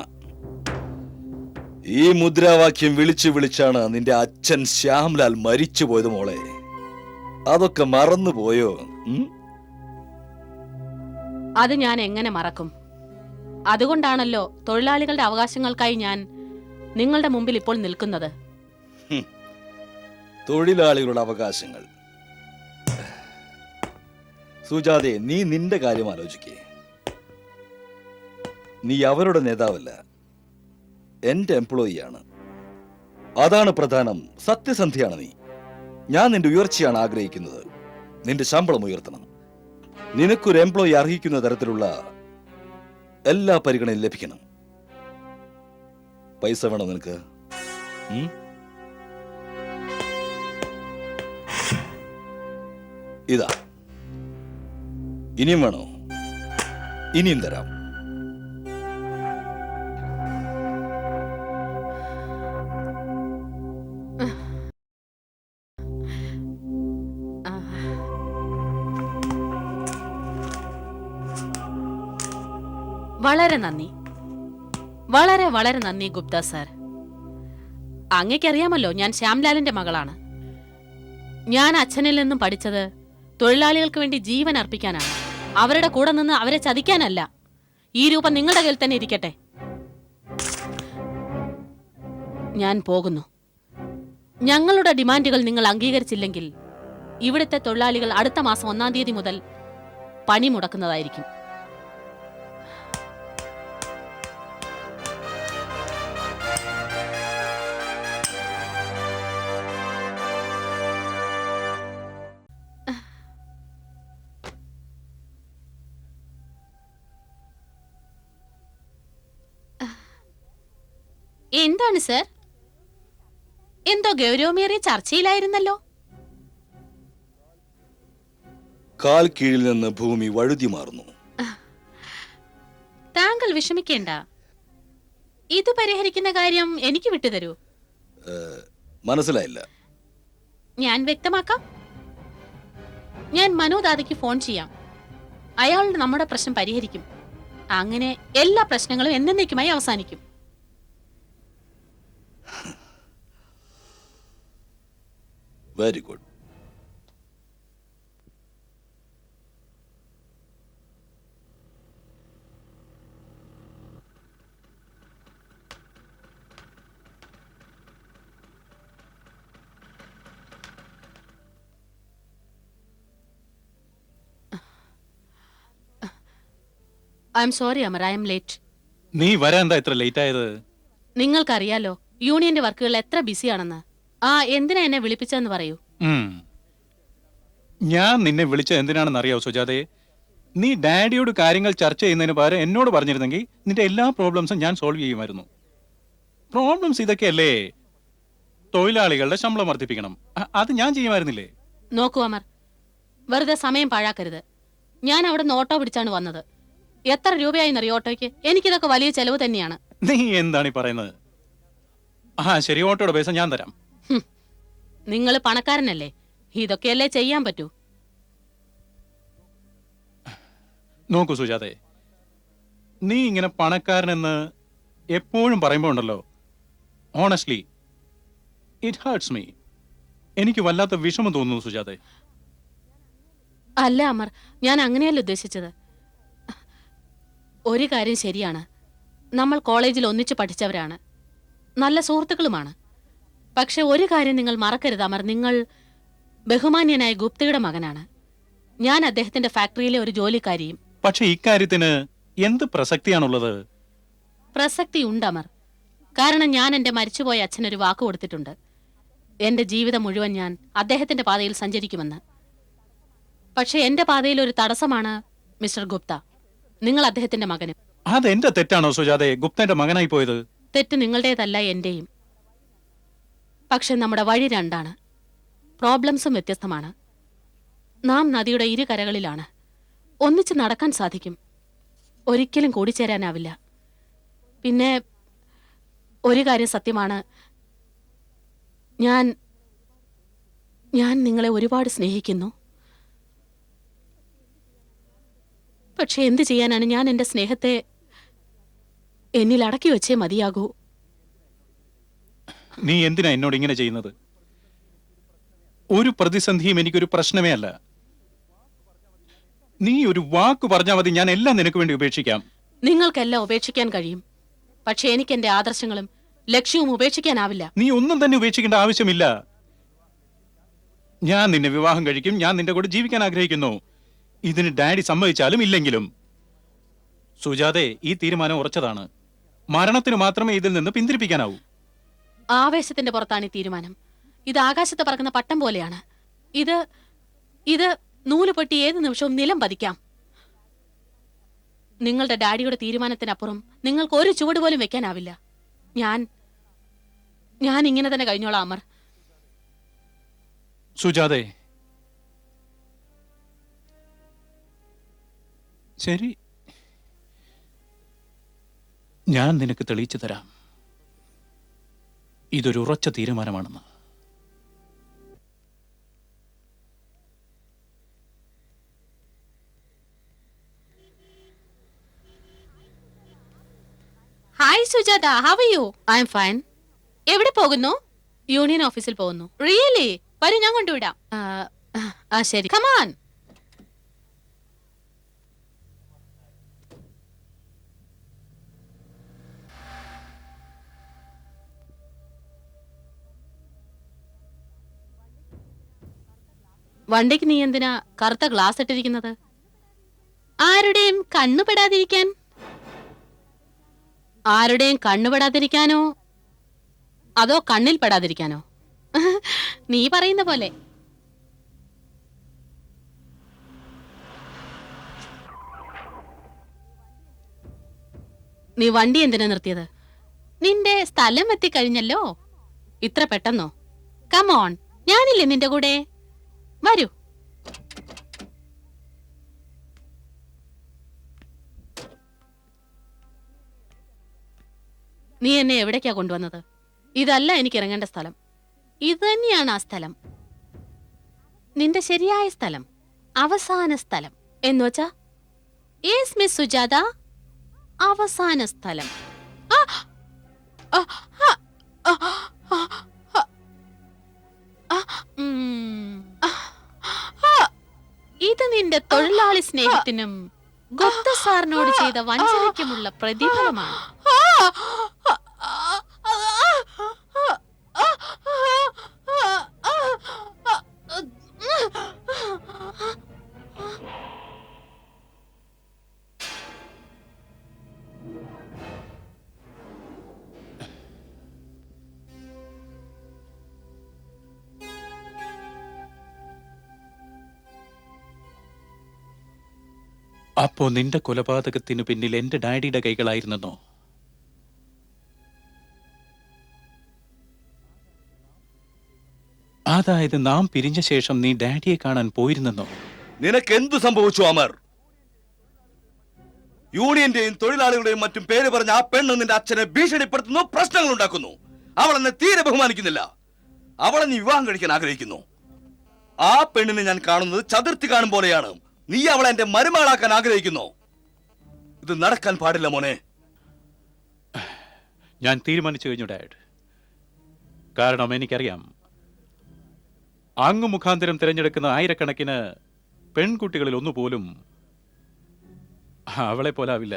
ഈ മുദ്രാവാക്യം വിളിച്ചു വിളിച്ചാണ് നിന്റെ അച്ഛൻ ശ്യാംലാൽ മരിച്ചു പോയത് മോളെ. അതൊക്കെ മറന്നുപോയോ? അത് ഞാൻ എങ്ങനെ മറക്കും? അതുകൊണ്ടാണല്ലോ തൊഴിലാളികളുടെ അവകാശങ്ങൾക്കായി ഞാൻ നിങ്ങളുടെ മുമ്പിൽ ഇപ്പോൾ നിൽക്കുന്നത്. തൊഴിലാളികളുടെ അവകാശങ്ങൾ. സുജാതെ, നീ നിന്റെ കാര്യം ആലോചിക്കേ. നീ അവരുടെ നേതാവല്ല, എന്റെ എംപ്ലോയിയാണ്. അതാണ് പ്രധാനം. സത്യസന്ധിയാണ് നീ. ഞാൻ നിന്റെ ഉയർച്ചയാണ് ആഗ്രഹിക്കുന്നത്. നിന്റെ ശമ്പളം ഉയർത്തണം. നിനക്കൊരു എംപ്ലോയി അർഹിക്കുന്ന തരത്തിലുള്ള എല്ലാ പരിഗണനയും ലഭിക്കണം. പൈസ വേണം നിനക്ക്? ഇതാ. ഇനിയും വേണോ? ഇനിയും തരാം. വളരെ നന്ദി, വളരെ വളരെ നന്ദി ഗുപ്ത സാർ. അങ്ങേക്കറിയാമല്ലോ ഞാൻ ശ്യാംലാലിന്റെ മകളാണ്. ഞാൻ അച്ഛനിൽ നിന്നും പഠിച്ചത് തൊഴിലാളികൾക്ക് വേണ്ടി ജീവൻ അർപ്പിക്കാനാണ്, അവരുടെ കൂടെ നിന്ന് അവരെ ചതിക്കാനല്ല. ഈ രൂപം നിങ്ങളുടെ കയ്യിൽ തന്നെ ഇരിക്കട്ടെ. ഞാൻ പോകുന്നു. ഞങ്ങളുടെ ഡിമാൻഡുകൾ നിങ്ങൾ അംഗീകരിച്ചില്ലെങ്കിൽ ഇവിടുത്തെ തൊഴിലാളികൾ അടുത്ത മാസം 1-ാം തീയതി മുതൽ പണി മുടക്കുന്നതായിരിക്കും. എന്താണ് സർ? എന്തോ ഗൗരവമേറിയ ചർച്ചയിലായിരുന്നല്ലോ. കാൽ കീഴിൽ നിന്ന് ഭൂമി വഴുതി മാറുന്നു. താങ്കൾ വിഷമിക്കേണ്ട. ഇത് പരിഹരിക്കുന്ന കാര്യം എനിക്ക് വിട്ടുതരൂ. മനസ്സിലായില്ല. ഞാൻ വ്യക്തമാക്കാം. ഞാൻ മനോദാതയ്ക്ക് ഫോൺ ചെയ്യാം. അയാൾ നമ്മുടെ പ്രശ്നം പരിഹരിക്കും. അങ്ങനെ എല്ലാ പ്രശ്നങ്ങളും എന്നേക്കുമായി അവസാനിക്കും. Very good. I am sorry Amar, I M late. നീ വരാൻ എന്താ ഇത്ര ലേറ്റ് ആയത്? നിങ്ങൾക്കറിയാലോ യൂണിയന്റെ വർക്കുകൾ എത്ര ബിസിയാണെന്ന്. എന്തിനാ എന്നെ വിളിപ്പിച്ചതെന്ന് പറയൂ. ഞാൻ നിന്നെ വിളിച്ചത് എന്തിനാണെന്ന് അറിയാവോ സുജാതെ? നീ ഡാഡിയോട് കാര്യങ്ങൾ ചർച്ച ചെയ്യുന്നതിന് പകരം എന്നോട് പറഞ്ഞിരുന്നെങ്കിൽ നിന്റെ എല്ലാ പ്രോബ്ലംസും ഞാൻ സോൾവ് ചെയ്യുമായിരുന്നു. പ്രോബ്ലംസ് ഇതൊക്കെയല്ലേ? തൊഴിലാളികളുടെ ശമ്പളം വർദ്ധിപ്പിക്കണം, അത് ഞാൻ ചെയ്യുമായിരുന്നില്ലേ? നോക്കൂ അമർ, വെറുതെ സമയം പാഴാക്കരുത്. ഞാൻ അവിടെ നിന്ന് ഓട്ടോ പിടിച്ചാണ് വന്നത്. എത്ര രൂപയായിന്നറിയോ ഓട്ടോയ്ക്ക്? എനിക്കിതൊക്കെ വലിയ ചെലവ് തന്നെയാണ്. നീ എന്താണ് ഈ പറയുന്നത്? ശരി, ഓട്ടോയുടെ പൈസ ഞാൻ തരാം. നിങ്ങൾ പണക്കാരനല്ലേ, ഇതൊക്കെയല്ലേ ചെയ്യാൻ പറ്റൂ. നോക്കൂ സുജാതെ, നീ ഇങ്ങനെ പണക്കാരനെന്ന് എപ്പോഴും പറയുമ്പോ ഉണ്ടല്ലോ, ഓണസ്റ്റ്ലി ഇറ്റ് ഹേർട്സ് മീ. എനിക്ക് വല്ലാത്ത വിഷമം തോന്നുന്നു സുജാതെ. അല്ല അമർ, ഞാൻ അങ്ങനെയല്ല ഉദ്ദേശിച്ചത്. ഒരു കാര്യം ശരിയാണ്, നമ്മൾ കോളേജിൽ ഒന്നിച്ചു പഠിച്ചവരാണ്, നല്ല സുഹൃത്തുക്കളുമാണ്. പക്ഷെ ഒരു കാര്യം നിങ്ങൾ മറക്കരുത് അമർ, നിങ്ങൾ ബഹുമാന്യനായ ഗുപ്തയുടെ മകനാണ്. ഞാൻ അദ്ദേഹത്തിന്റെ ഫാക്ടറിയിലെ ഒരു ജോലിക്കാരിയും. പക്ഷെ ഇക്കാര്യത്തിന് എന്ത് പ്രസക്തിയാണുള്ളത്? പ്രസക്തി ഉണ്ട് അമർ. കാരണം ഞാൻ എന്റെ മരിച്ചുപോയ അച്ഛനൊരു വാക്ക് കൊടുത്തിട്ടുണ്ട്. എന്റെ ജീവിതം മുഴുവൻ ഞാൻ അദ്ദേഹത്തിന്റെ പാതയിൽ സഞ്ചരിക്കുമെന്ന്. പക്ഷെ എന്റെ പാതയിൽ ഒരു തടസ്സമാണ് മിസ്റ്റർ ഗുപ്ത, നിങ്ങൾ അദ്ദേഹത്തിന്റെ മകനും. അതെന്റെ തെറ്റാണോ സുജാതെ ഗുപ്തന്റെ മകനായി പോയത്? തെറ്റ് നിങ്ങളുടേതല്ല, എന്റെയും. പക്ഷെ നമ്മുടെ വഴി രണ്ടാണ്, പ്രോബ്ലംസും വ്യത്യസ്തമാണ്. നാം നദിയുടെ ഇരു കരകളിലാണ്. ഒന്നിച്ച് നടക്കാൻ സാധിക്കും, ഒരിക്കലും കൂടിച്ചേരാനാവില്ല. പിന്നെ ഒരു കാര്യം സത്യമാണ്, ഞാൻ നിങ്ങളെ ഒരുപാട് സ്നേഹിക്കുന്നു. പക്ഷെ എന്ത് ചെയ്യാനാണ്, ഞാൻ എന്റെ സ്നേഹത്തെ എന്നിൽ അടക്കി വെച്ചേ മതിയാകൂ. നീ എന്തിനാ എന്നോട് ഇങ്ങനെ ചെയ്യുന്നത്? ഒരു പ്രതിസന്ധിയും എനിക്കൊരു പ്രശ്നമേ അല്ല. നീ ഒരു വാക്ക് പറഞ്ഞാൽ മതി, ഞാൻ എല്ലാം നിനക്ക് വേണ്ടി ഉപേക്ഷിക്കാം. നിങ്ങൾക്കെല്ലാം ഉപേക്ഷിക്കാൻ കഴിയും, പക്ഷെ എനിക്ക് എന്റെ ആദർശങ്ങളും ലക്ഷ്യവും ഉപേക്ഷിക്കാനാവില്ല. നീ ഒന്നും തന്നെ ഉപേക്ഷിക്കേണ്ട ആവശ്യമില്ല. ഞാൻ നിന്നെ വിവാഹം കഴിക്കും. ഞാൻ നിന്റെ കൂടെ ജീവിക്കാൻ ആഗ്രഹിക്കുന്നു. ഇതിന് ഡാഡി സമ്മതിച്ചാലും ഇല്ലെങ്കിലും. സുജാതെ, ഈ തീരുമാനം ഉറച്ചതാണ്. മരണത്തിന് മാത്രമേ ഇതിൽ നിന്ന് പിന്തിരിപ്പിക്കാനാവൂ. ആവേശത്തിന്റെ പുറത്താണ് ഈ തീരുമാനം. ഇത് ആകാശത്ത് പറക്കുന്ന പട്ടം പോലെയാണ്. ഇത് നൂല് പൊട്ടി ഏത് നിമിഷവും നിലം പതിക്കാം. നിങ്ങളുടെ ഡാഡിയുടെ തീരുമാനത്തിനപ്പുറം നിങ്ങൾക്ക് ഒരു ചുവട് പോലും വെക്കാനാവില്ല. ഞാൻ ഇങ്ങനെ തന്നെ കഴിഞ്ഞോളാം അമർ. സുജാതെ, ശരി, ഞാൻ നിനക്ക് തെളിയിച്ചു തരാം ഇതൊരു ഉറച്ച തീരുമാനമാണെന്ന്. Hi Sujatha, how are you? I am fine. എവിടെ പോകുന്നു? യൂണിയൻ ഓഫീസിൽ പോകുന്നു. റിയലി? വരൂ, ഞാൻ കൊണ്ടുവിടാം. ശരി, കമാൻ. വണ്ടിക്ക് നീ എന്തിനാ കറുത്ത ഗ്ലാസ് ഇട്ടിരിക്കുന്നത്? ആരുടെയും കണ്ണുപെടാതിരിക്കാൻ? ആരുടെയും കണ്ണുപെടാതിരിക്കാനോ അതോ കണ്ണിൽ പെടാതിരിക്കാനോ? നീ പറയുന്ന പോലെ. നീ വണ്ടി എന്തിനാ നിർത്തിയത്? നിന്റെ സ്ഥലം എത്തിക്കഴിഞ്ഞല്ലോ. ഇത്ര പെട്ടെന്നോ? കമോൺ, ഞാനില്ലേ നിന്റെ കൂടെ? വരൂ. നീ എന്നെ എവിടേക്കാ കൊണ്ടുവന്നത്? ഇതല്ല എനിക്ക് ഇറങ്ങേണ്ട സ്ഥലം. ഇത് തന്നെയാണ് ആ സ്ഥലം, നിന്റെ ശരിയായ സ്ഥലം, അവസാന സ്ഥലം. എന്നുവച്ചാ യെസ് മിസ് സുജാത, അവസാന സ്ഥലം. ഇത് നിന്റെ തൊഴിലാളി സ്നേഹത്തിനും ഗുപ്ത സാറിനോട് ചെയ്ത വഞ്ചനയ്ക്കുമുള്ള പ്രതിഫലമാണ്. അപ്പോ നിന്റെ കൊലപാതകത്തിനു പിന്നിൽ എന്റെ ഡാഡിയുടെ കൈകളായിരുന്നെന്നോ? അതായത് നാം പിരിഞ്ഞ ശേഷം നീ ഡാഡിയെ കാണാൻ പോയിരുന്നെന്നോ? നിനക്ക് എന്തു സംഭവിച്ചു അമർ? യൂണിയന്റെയും തൊഴിലാളികളുടെയും മറ്റും പേര് പറഞ്ഞ ആ പെണ്ണ് നിന്റെ അച്ഛനെ ഭീഷണിപ്പെടുത്തുന്നു, പ്രശ്നങ്ങൾ ഉണ്ടാക്കുന്നു. അവൾ എന്നെ തീരെ ബഹുമാനിക്കുന്നില്ല. അവളെ നീ വിവാഹം കഴിക്കാൻ ആഗ്രഹിക്കുന്നു. ആ പെണ്ണിനെ ഞാൻ കാണുന്നത് ചതുർത്ഥി കാണും പോലെയാണ്. നീ അവളെ എന്റെ മരുമകളാക്കാൻ ആഗ്രഹിക്കുന്നു. ഇത് നടക്കാൻ പാടില്ല മോനെ. ഞാൻ തീരുമാനിച്ചു കഴിഞ്ഞു ഡാഡ്. കാരണം എനിക്കറിയാം, അങ്ങ് മുഖാന്തരം തിരഞ്ഞെടുക്കുന്ന ആയിരക്കണക്കിന് പെൺകുട്ടികളിൽ ഒന്നുപോലും അവളെ പോലാവില്ല.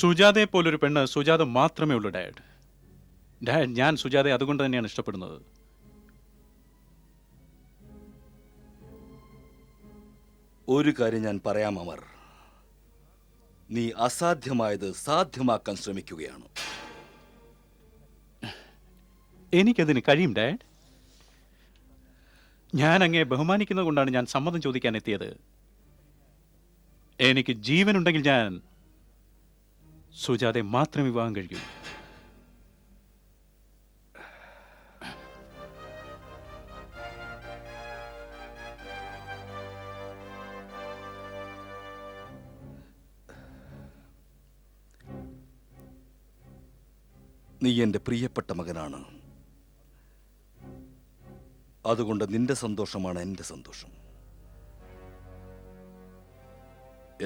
സുജാതയെ പോലൊരു പെണ്ണ് സുജാത മാത്രമേ ഉള്ളൂ ഡാഡ്. ഡാഡ്, ഞാൻ സുജാതയെ അതുകൊണ്ട് തന്നെയാണ് ഇഷ്ടപ്പെടുന്നത്. ഒരു കാര്യം ഞാൻ പറയാം അമർ, നീ അസാധ്യമായത് സാധ്യമാക്കാൻ ശ്രമിക്കുകയാണ്. എനിക്കതിന് കഴിയും ഡാഡ്. ഞാൻ അങ്ങേ ബഹുമാനിക്കുന്നത് കൊണ്ടാണ് ഞാൻ സമ്മതം ചോദിക്കാൻ എത്തിയത്. എനിക്ക് ജീവനുണ്ടെങ്കിൽ ഞാൻ സുജാതയെ മാത്രം വിവാഹം കഴിക്കൂ. നീ എന്റെ പ്രിയപ്പെട്ട മകനാണ്. അതുകൊണ്ട് നിന്റെ സന്തോഷമാണ് എന്റെ സന്തോഷം.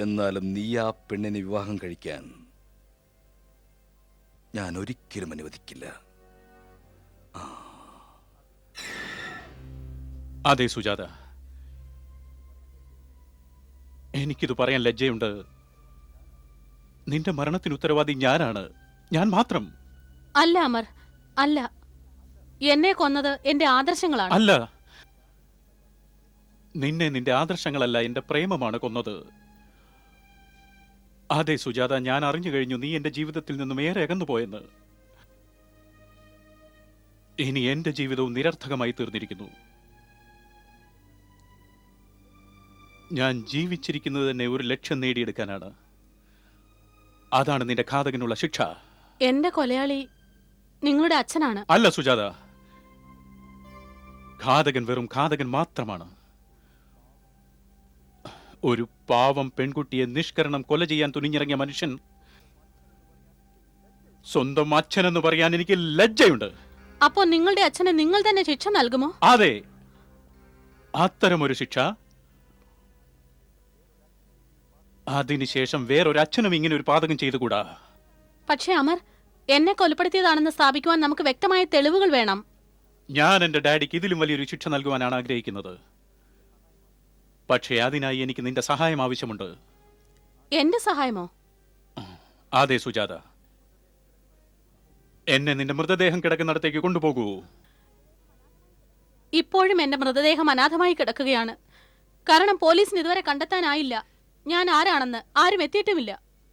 എന്നാലും നീ ആ പെണ്ണിനെ വിവാഹം കഴിക്കാൻ ഞാൻ ഒരിക്കലും അനുവദിക്കില്ല. അതെ സുജാത, എനിക്കിത് പറയാൻ ലജ്ജയുണ്ട്. നിന്റെ മരണത്തിന് ഉത്തരവാദി ഞാനാണ്, ഞാൻ മാത്രം. അല്ല അമർ, അല്ല. എന്നെ കൊന്നത് എന്റെ ആദർശങ്ങളാണ്. അല്ല, നിന്നെ നിന്റെ ആദർശങ്ങളല്ല എന്റെ പ്രേമമാണ് കൊന്നത്. അതെ സുജാത, ഞാൻ അറിഞ്ഞു കഴിഞ്ഞു നീ എന്റെ ജീവിതത്തിൽ നിന്നും ഏറെ അകന്നുപോയെന്ന്. ഇനി എന്റെ ജീവിതവും നിരർത്ഥകമായി തീർന്നിരിക്കുന്നു. ഞാൻ ജീവിച്ചിരിക്കുന്നത് തന്നെ ഒരു ലക്ഷ്യം നേടിയെടുക്കാനാണ്. അതാണ് നിന്റെ ഘാതകനുള്ള ശിക്ഷ. എന്റെ കൊലയാളി നിങ്ങളുടെ അച്ഛനാണ്. അല്ല സുജാത, ഘാതകൻ വെറും ഘാതകൻ മാത്രമാണ്. ഒരു പാവം പെൺകുട്ടിയെ നിഷ്കരണം കൊല ചെയ്യാൻ തുനിഞ്ഞിറങ്ങിയ മനുഷ്യൻ സ്വന്തം അച്ഛനെന്ന് പറയാൻ എനിക്ക് ലജ്ജയുണ്ട്. അപ്പോ നിങ്ങളുടെ അച്ഛന് നിങ്ങൾ തന്നെ ശിക്ഷ നൽകുമോ? അതെ, അത്തരമൊരു ശിക്ഷ. അതിനുശേഷം വേറൊരച്ഛനും ഇങ്ങനെ ഒരു പാതകം ചെയ്തുകൂടാ. പക്ഷേ അമർ, എന്നെ കൊലപ്പെടുത്തിയതാണെന്ന് സ്ഥാപിക്കുവാൻ നമുക്ക് വ്യക്തമായ തെളിവുകൾ വേണം. ഞാൻ എന്റെ ഡാഡിക്ക് ഇതിലും വലിയൊരു ശിക്ഷ നൽകുവാനാണ് ആഗ്രഹിക്കുന്നത്. പക്ഷേ അതിനായി എനിക്ക് നിന്റെ സഹായം ആവശ്യമുണ്ട്. എന്റെ സഹായമോ? അതെ സുജാത, എന്നെ നിന്റെ മൃതദേഹം കിടക്കുന്നിടത്തേക്ക് കൊണ്ടുപോകൂ. ഇപ്പോഴും എന്റെ മൃതദേഹം അനാഥമായി കിടക്കുകയാണ്. കാരണം പോലീസിന് ഇതുവരെ കണ്ടെത്താനായില്ല ഞാൻ ആരാണെന്ന്. ആരും എത്തിയിട്ടുമില്ല.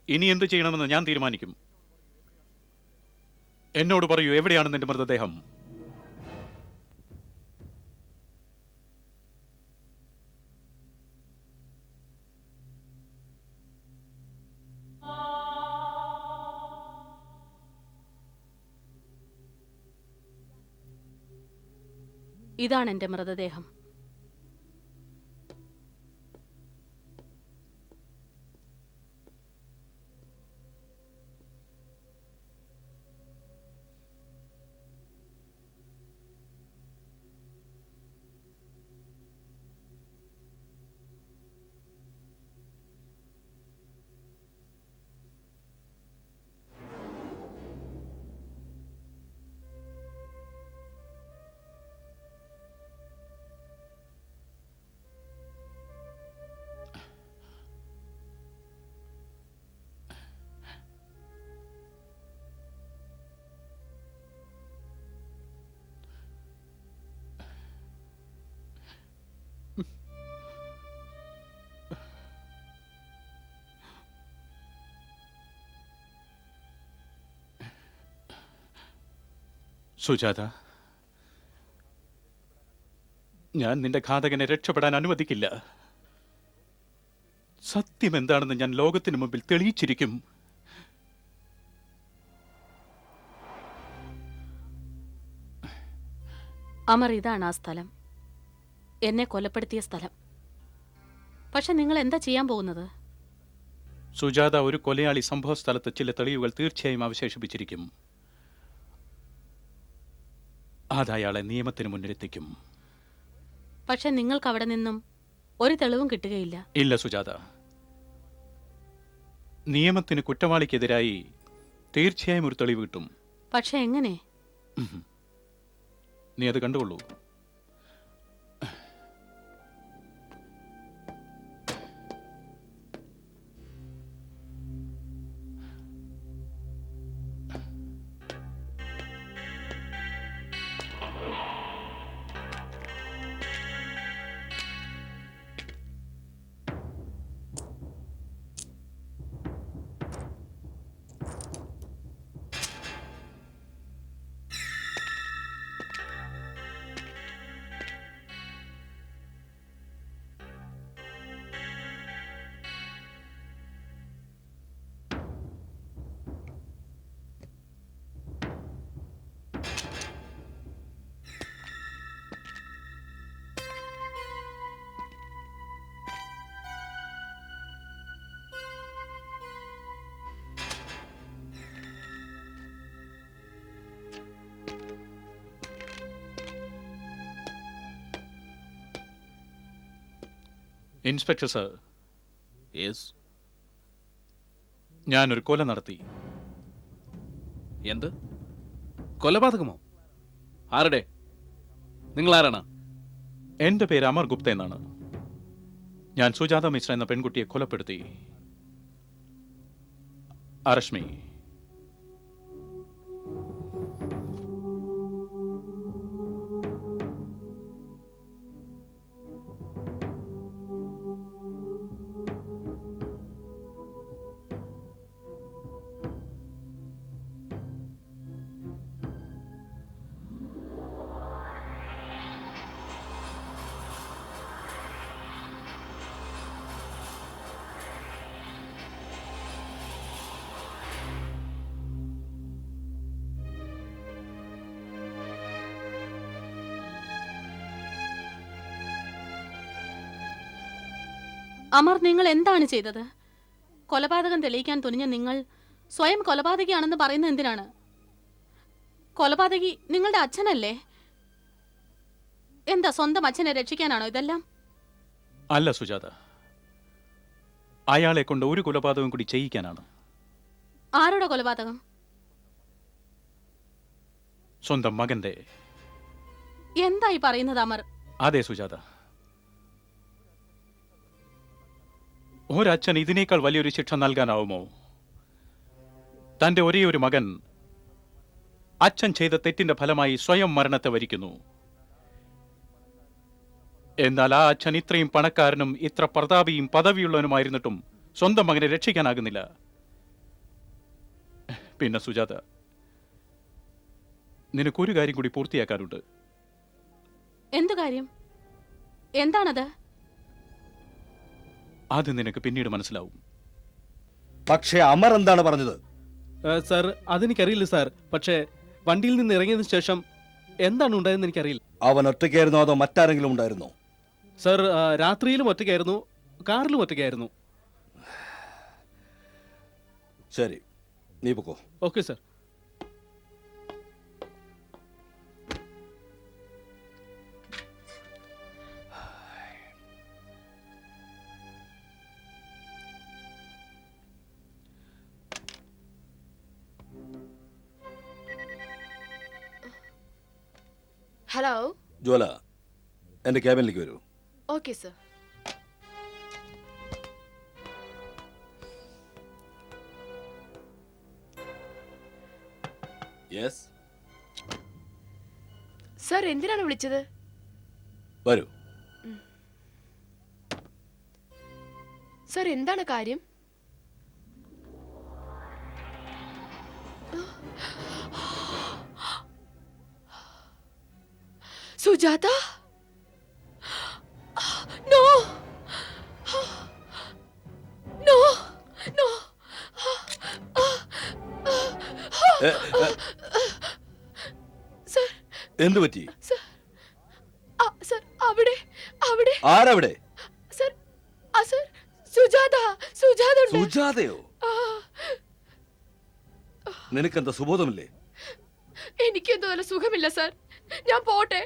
ഇനി എന്തു ചെയ്യണമെന്ന് ഞാൻ തീരുമാനിക്കും. എന്നോട് പറയൂ, എവിടെയാണ് നിന്റെ മൃതദേഹം? ഇതാണ് എന്റെ മൃതദേഹം. സുജാത, ഞാൻ നിന്റെ ഘാതകനെ രക്ഷപ്പെടാൻ അനുവദിക്കില്ല. സത്യം എന്താണെന്ന് ഞാൻ ലോകത്തിന് മുമ്പിൽ തെളിയിച്ചിരിക്കും. അമർ, ഇതാണ് ആ സ്ഥലം, എന്നെ കൊലപ്പെടുത്തിയ സ്ഥലം. പക്ഷെ നിങ്ങൾ എന്താ ചെയ്യാൻ പോകുന്നത്? സുജാത, ഒരു കൊലയാളി സംഭവ സ്ഥലത്ത് ചില തെളിവുകൾ തീർച്ചയായും അവശേഷിപ്പിച്ചിരിക്കും. അതയാളെ നിയമത്തിന് മുന്നിലെത്തിക്കും. പക്ഷെ നിങ്ങൾക്ക് അവിടെ നിന്നും ഒരു തെളിവും കിട്ടുകയില്ല. ഇല്ല സുജാത, നിയമത്തിന് കുറ്റവാളിക്കെതിരായി തീർച്ചയായും ഒരു തെളിവ് കിട്ടും. പക്ഷെ എങ്ങനെ? നീ അത് കണ്ടുകൊള്ളൂ. Inspector sir. യെസ്. ഞാനൊരു കൊല നടത്തി. എന്ത്? കൊലപാതകമോ? ആരുടെ? നിങ്ങൾ ആരാണ്? എന്റെ പേര് അമർ ഗുപ്ത എന്നാണ്. ഞാൻ സുജാത മിശ്ര എന്ന പെൺകുട്ടിയെ കൊലപ്പെടുത്തി. Arrest me. അമർ, നിങ്ങൾ എന്താണ് ചെയ്തത്? കൊലപാതകം തെളിയിക്കാൻ തുനിഞ്ഞ നിങ്ങൾ സ്വയം കൊലപാതകിയാണെന്ന് പറയുന്നത് എന്തിനാണ്? കൊലപാതകി നിങ്ങളുടെ അച്ഛനല്ലേ? എന്താ, സ്വന്തം അച്ഛനെ രക്ഷിക്കാനാണോ ഇതെല്ലാം? അല്ല സുജാത, അയാളെ കൊണ്ട് ഒരു കൊലപാതകം കൂടി ചെയ്യിക്കാനാണ്. ആരുടെ കൊലപാതകം? സ്വന്തം മകന്റെ. എന്തായി പറയുന്നത് അമർ? അതെ സുജാത, ഒരച്ഛൻ ഇതിനേക്കാൾ വലിയൊരു ശിക്ഷ നൽകാനാവുമോ? തന്റെ ഒരേ ഒരു മകൻ അച്ഛൻ ചെയ്ത തെറ്റിന്റെ ഫലമായി സ്വയം മരണത്തെ വരിക്കുന്നു. എന്നാൽ ആ അച്ഛൻ ഇത്രയും പണക്കാരനും ഇത്ര പ്രതാപിയും പദവിയുള്ളവനുമായിരുന്നിട്ടും സ്വന്തം മകനെ രക്ഷിക്കാനാകുന്നില്ല. പിന്നെ സുജാത, നിനക്കൊരു കാര്യം കൂടി പൂർത്തിയാക്കാനുണ്ട്. എന്തു കാര്യം? എന്താണത്? അത് നിനക്ക് പിന്നീട് മനസ്സിലാവും. പക്ഷേ അമർ എന്താണ് പറഞ്ഞത്? സാർ, അതെനിക്കറിയില്ല സാർ. പക്ഷേ വണ്ടിയിൽ നിന്ന് ഇറങ്ങിയതിനു ശേഷം എന്താണ് ഉണ്ടായതെന്ന് എനിക്കറിയില്ല. അവൻ ഒറ്റയ്ക്കായിരുന്നോ അതോ മറ്റാരെങ്കിലും ഉണ്ടായിരുന്നോ? സാർ, രാത്രിയിലും ഒറ്റയ്ക്കായിരുന്നു, കാറിലും ഒറ്റയ്ക്കായിരുന്നു. ശരി, നീ പൊക്കോ. Okay sir. ഹലോ. ജ്വാല, എന്റെ ക്യാബിനിലേക്ക് വരൂ. Okay sir. യെസ്, സർ എന്തിനാണ് വിളിച്ചത്? വരൂ. സർ എന്താണ് കാര്യം? Sujata? No no no. Sir, എന്തു പറ്റി? സർ, സർ അവിടെ അവിടെ. ആരവിടെ? Sir, sir, Sujatha. സുജാത ഉണ്ട്. സുജാതയോ? നിനക്കെന്താ സുബോധമില്ലേ? എനിക്കെന്തോ നല്ല സുഖമില്ല സർ. ഞാൻ പോട്ടെ.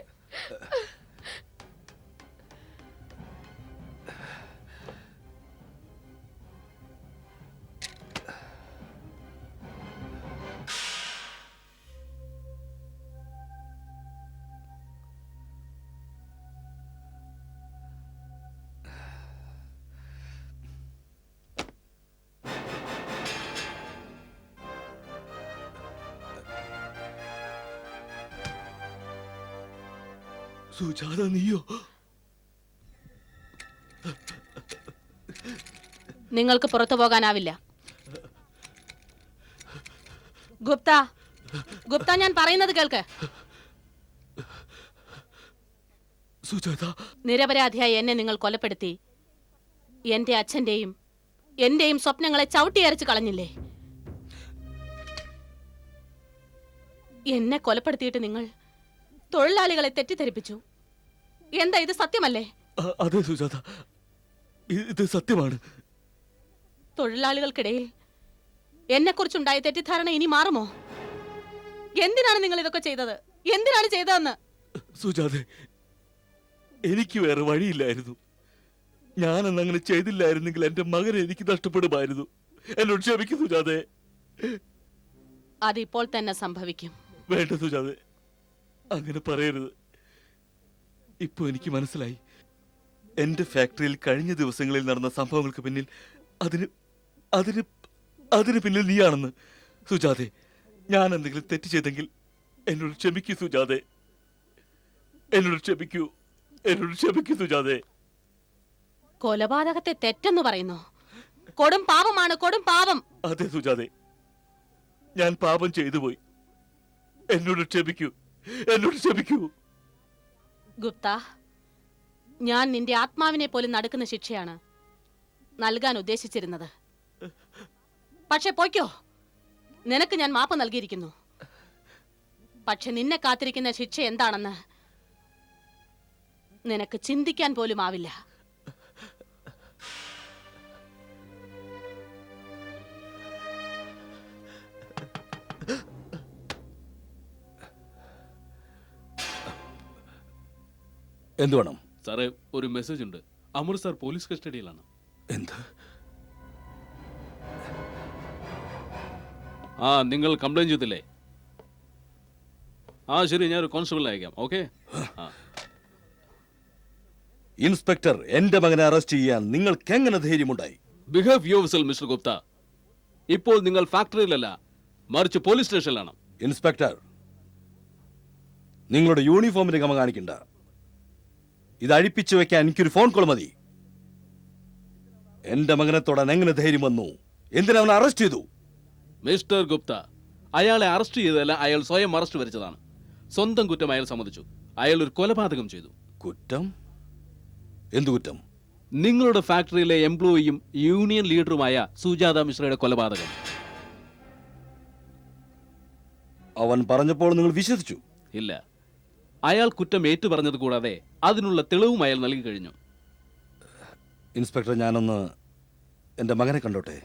സുജാത, നീയോ? നിങ്ങൾക്ക് പുറത്തു പോകാനാവില്ല. ഗുപ്ത, ഗുപ്ത, ഞാൻ പറയുന്നത് കേൾക്ക്. സുജാത, നിരപരാധിയായി എന്നെ നിങ്ങൾ കൊലപ്പെടുത്തി എന്റെ അച്ഛന്റെയും എന്റെയും സ്വപ്നങ്ങളെ ചവിട്ടിയരച്ച് കളഞ്ഞില്ലേ? എന്നെ കൊലപ്പെടുത്തിയിട്ട് നിങ്ങൾ തൊഴിലാളികളെ തെറ്റിദ്ധരിപ്പിച്ചു. എന്താ ഇത് സത്യമല്ലേ? അതെ സുജാത, ഇത് സത്യമാണ്. തൊഴിലാളികൾക്കിടയിൽ എന്നെക്കുറിച്ചുണ്ടായ തെറ്റിദ്ധാരണ ഇനി മാറുമോ? എന്തിനാണ് നിങ്ങൾ ഇതൊക്കെ ചെയ്തത്? എന്തിനാണ് ചെയ്തതെന്ന്? സുജാത, എനിക്ക് വേറെ വഴിയില്ലായിരുന്നു. ഞാനങ്ങനെ ചെയ്തില്ലായിരുന്നെങ്കിൽ എന്റെ മകനെ എനിക്ക് നഷ്ടപ്പെടുമായിരുന്നു. എന്നോട് ക്ഷമിക്കും സുജാതെ. അതിപ്പോൾ തന്നെ സംഭവിക്കും. വേണ്ട സുജാതെ, അങ്ങനെ പറയരുത്. ഇപ്പൊ എനിക്ക് മനസ്സിലായി എന്റെ ഫാക്ടറിയിൽ കഴിഞ്ഞ ദിവസങ്ങളിൽ നടന്ന സംഭവങ്ങൾക്ക് പിന്നിൽ അതിന് അതിന് അതിന് പിന്നിൽ നീയാണെന്ന്. സുജാതെ, ഞാൻ എന്തെങ്കിലും തെറ്റ് ചെയ്തെങ്കിൽ എന്നോട് ക്ഷമിക്കൂ സുജാതെ. എന്നോട് ക്ഷമിക്കൂ. എന്നോട് ക്ഷമിക്കൂ സുജാതെ. കൊലപാതകത്തെ തെറ്റെന്ന് പറയുന്നു. കൊടും പാപമാണ്, കൊടും പാപം. അതെ സുജാതെ, ഞാൻ പാപം ചെയ്തു പോയി. എന്നോട് ക്ഷമിക്കൂ. എന്നോട് ക്ഷമിക്കൂ. ഗുപ്ത, ഞാൻ നിന്റെ ആത്മാവിനെ പോലും നടുക്കുന്ന ശിക്ഷയാണ് നൽകാൻ ഉദ്ദേശിച്ചിരുന്നത്. പക്ഷെ പോയ്ക്കോ, നിനക്ക് ഞാൻ മാപ്പ് നൽകിയിരിക്കുന്നു. പക്ഷെ നിന്നെ കാത്തിരിക്കുന്ന ശിക്ഷ എന്താണെന്ന് നിനക്ക് ചിന്തിക്കാൻ പോലും ആവില്ല. എന്ത് വേണം? സാറേ, ഒരു മെസ്സേജ് ഉണ്ട്. അമർ സാർ പോലീസ് കസ്റ്റഡിയിലാണ്. എന്ത്? ആ, നിങ്ങൾ കംപ്ലൈന്റ് ചെയ്തില്ലേ? ആ ശരി, ഞാനൊരു കോൺസ്റ്റബിളിനെ അയക്കാം. ഓക്കെ. ഇൻസ്പെക്ടർ, എന്റെ മകനെ അറസ്റ്റ് ചെയ്യാൻ നിങ്ങൾക്ക് എങ്ങനെ ധൈര്യമുണ്ടായി? Behave yourself mister Gupta. ഇപ്പോൾ നിങ്ങൾ ഫാക്ടറിയിലല്ല, മറിച്ച് പോലീസ് സ്റ്റേഷനിലാണ്. ഇൻസ്പെക്ടർ, നിങ്ങളുടെ യൂണിഫോമിന്റെ ഗമ കാണിക്കണ്ട. ഇത് അഴിപ്പിച്ചു വെക്കാൻ എനിക്കൊരു ഫോൺ കോൾ മതി. എന്റെ മകനെ തൊടാൻ എങ്ങനെ ധൈര്യം വന്നു? എന്തിനാ അവനെ അറസ്റ്റ് ചെയ്തു? മിസ്റ്റർ ഗുപ്ത, അയാളെ അറസ്റ്റ് ചെയ്തതല്ല, അയാൾ സ്വയം അറസ്റ്റ് വരിച്ചതാണ്. സ്വന്തം കുറ്റം അയാൾ സമ്മതിച്ചു. അയാൾ ഒരു കൊലപാതകം ചെയ്തു. കുറ്റം? എന്തു കുറ്റം? നിങ്ങളുടെ ഫാക്ടറിയിലെ എംപ്ലോയിയും യൂണിയൻ ലീഡറുമായ സുജാത മിശ്രയുടെ കൊലപാതകം. അവൻ പറഞ്ഞപ്പോൾ നിങ്ങൾ വിശ്വസിച്ചു? ഇല്ല, അയാൾ കുറ്റം ഏറ്റു പറഞ്ഞത് കൂടാതെ അതിനുള്ള തെളിവും അയാൾ നൽകി കഴിഞ്ഞു. ഇൻസ്പെക്ടർ, ഞാനൊന്ന് എന്റെ മകനെ കണ്ടോട്ടെ.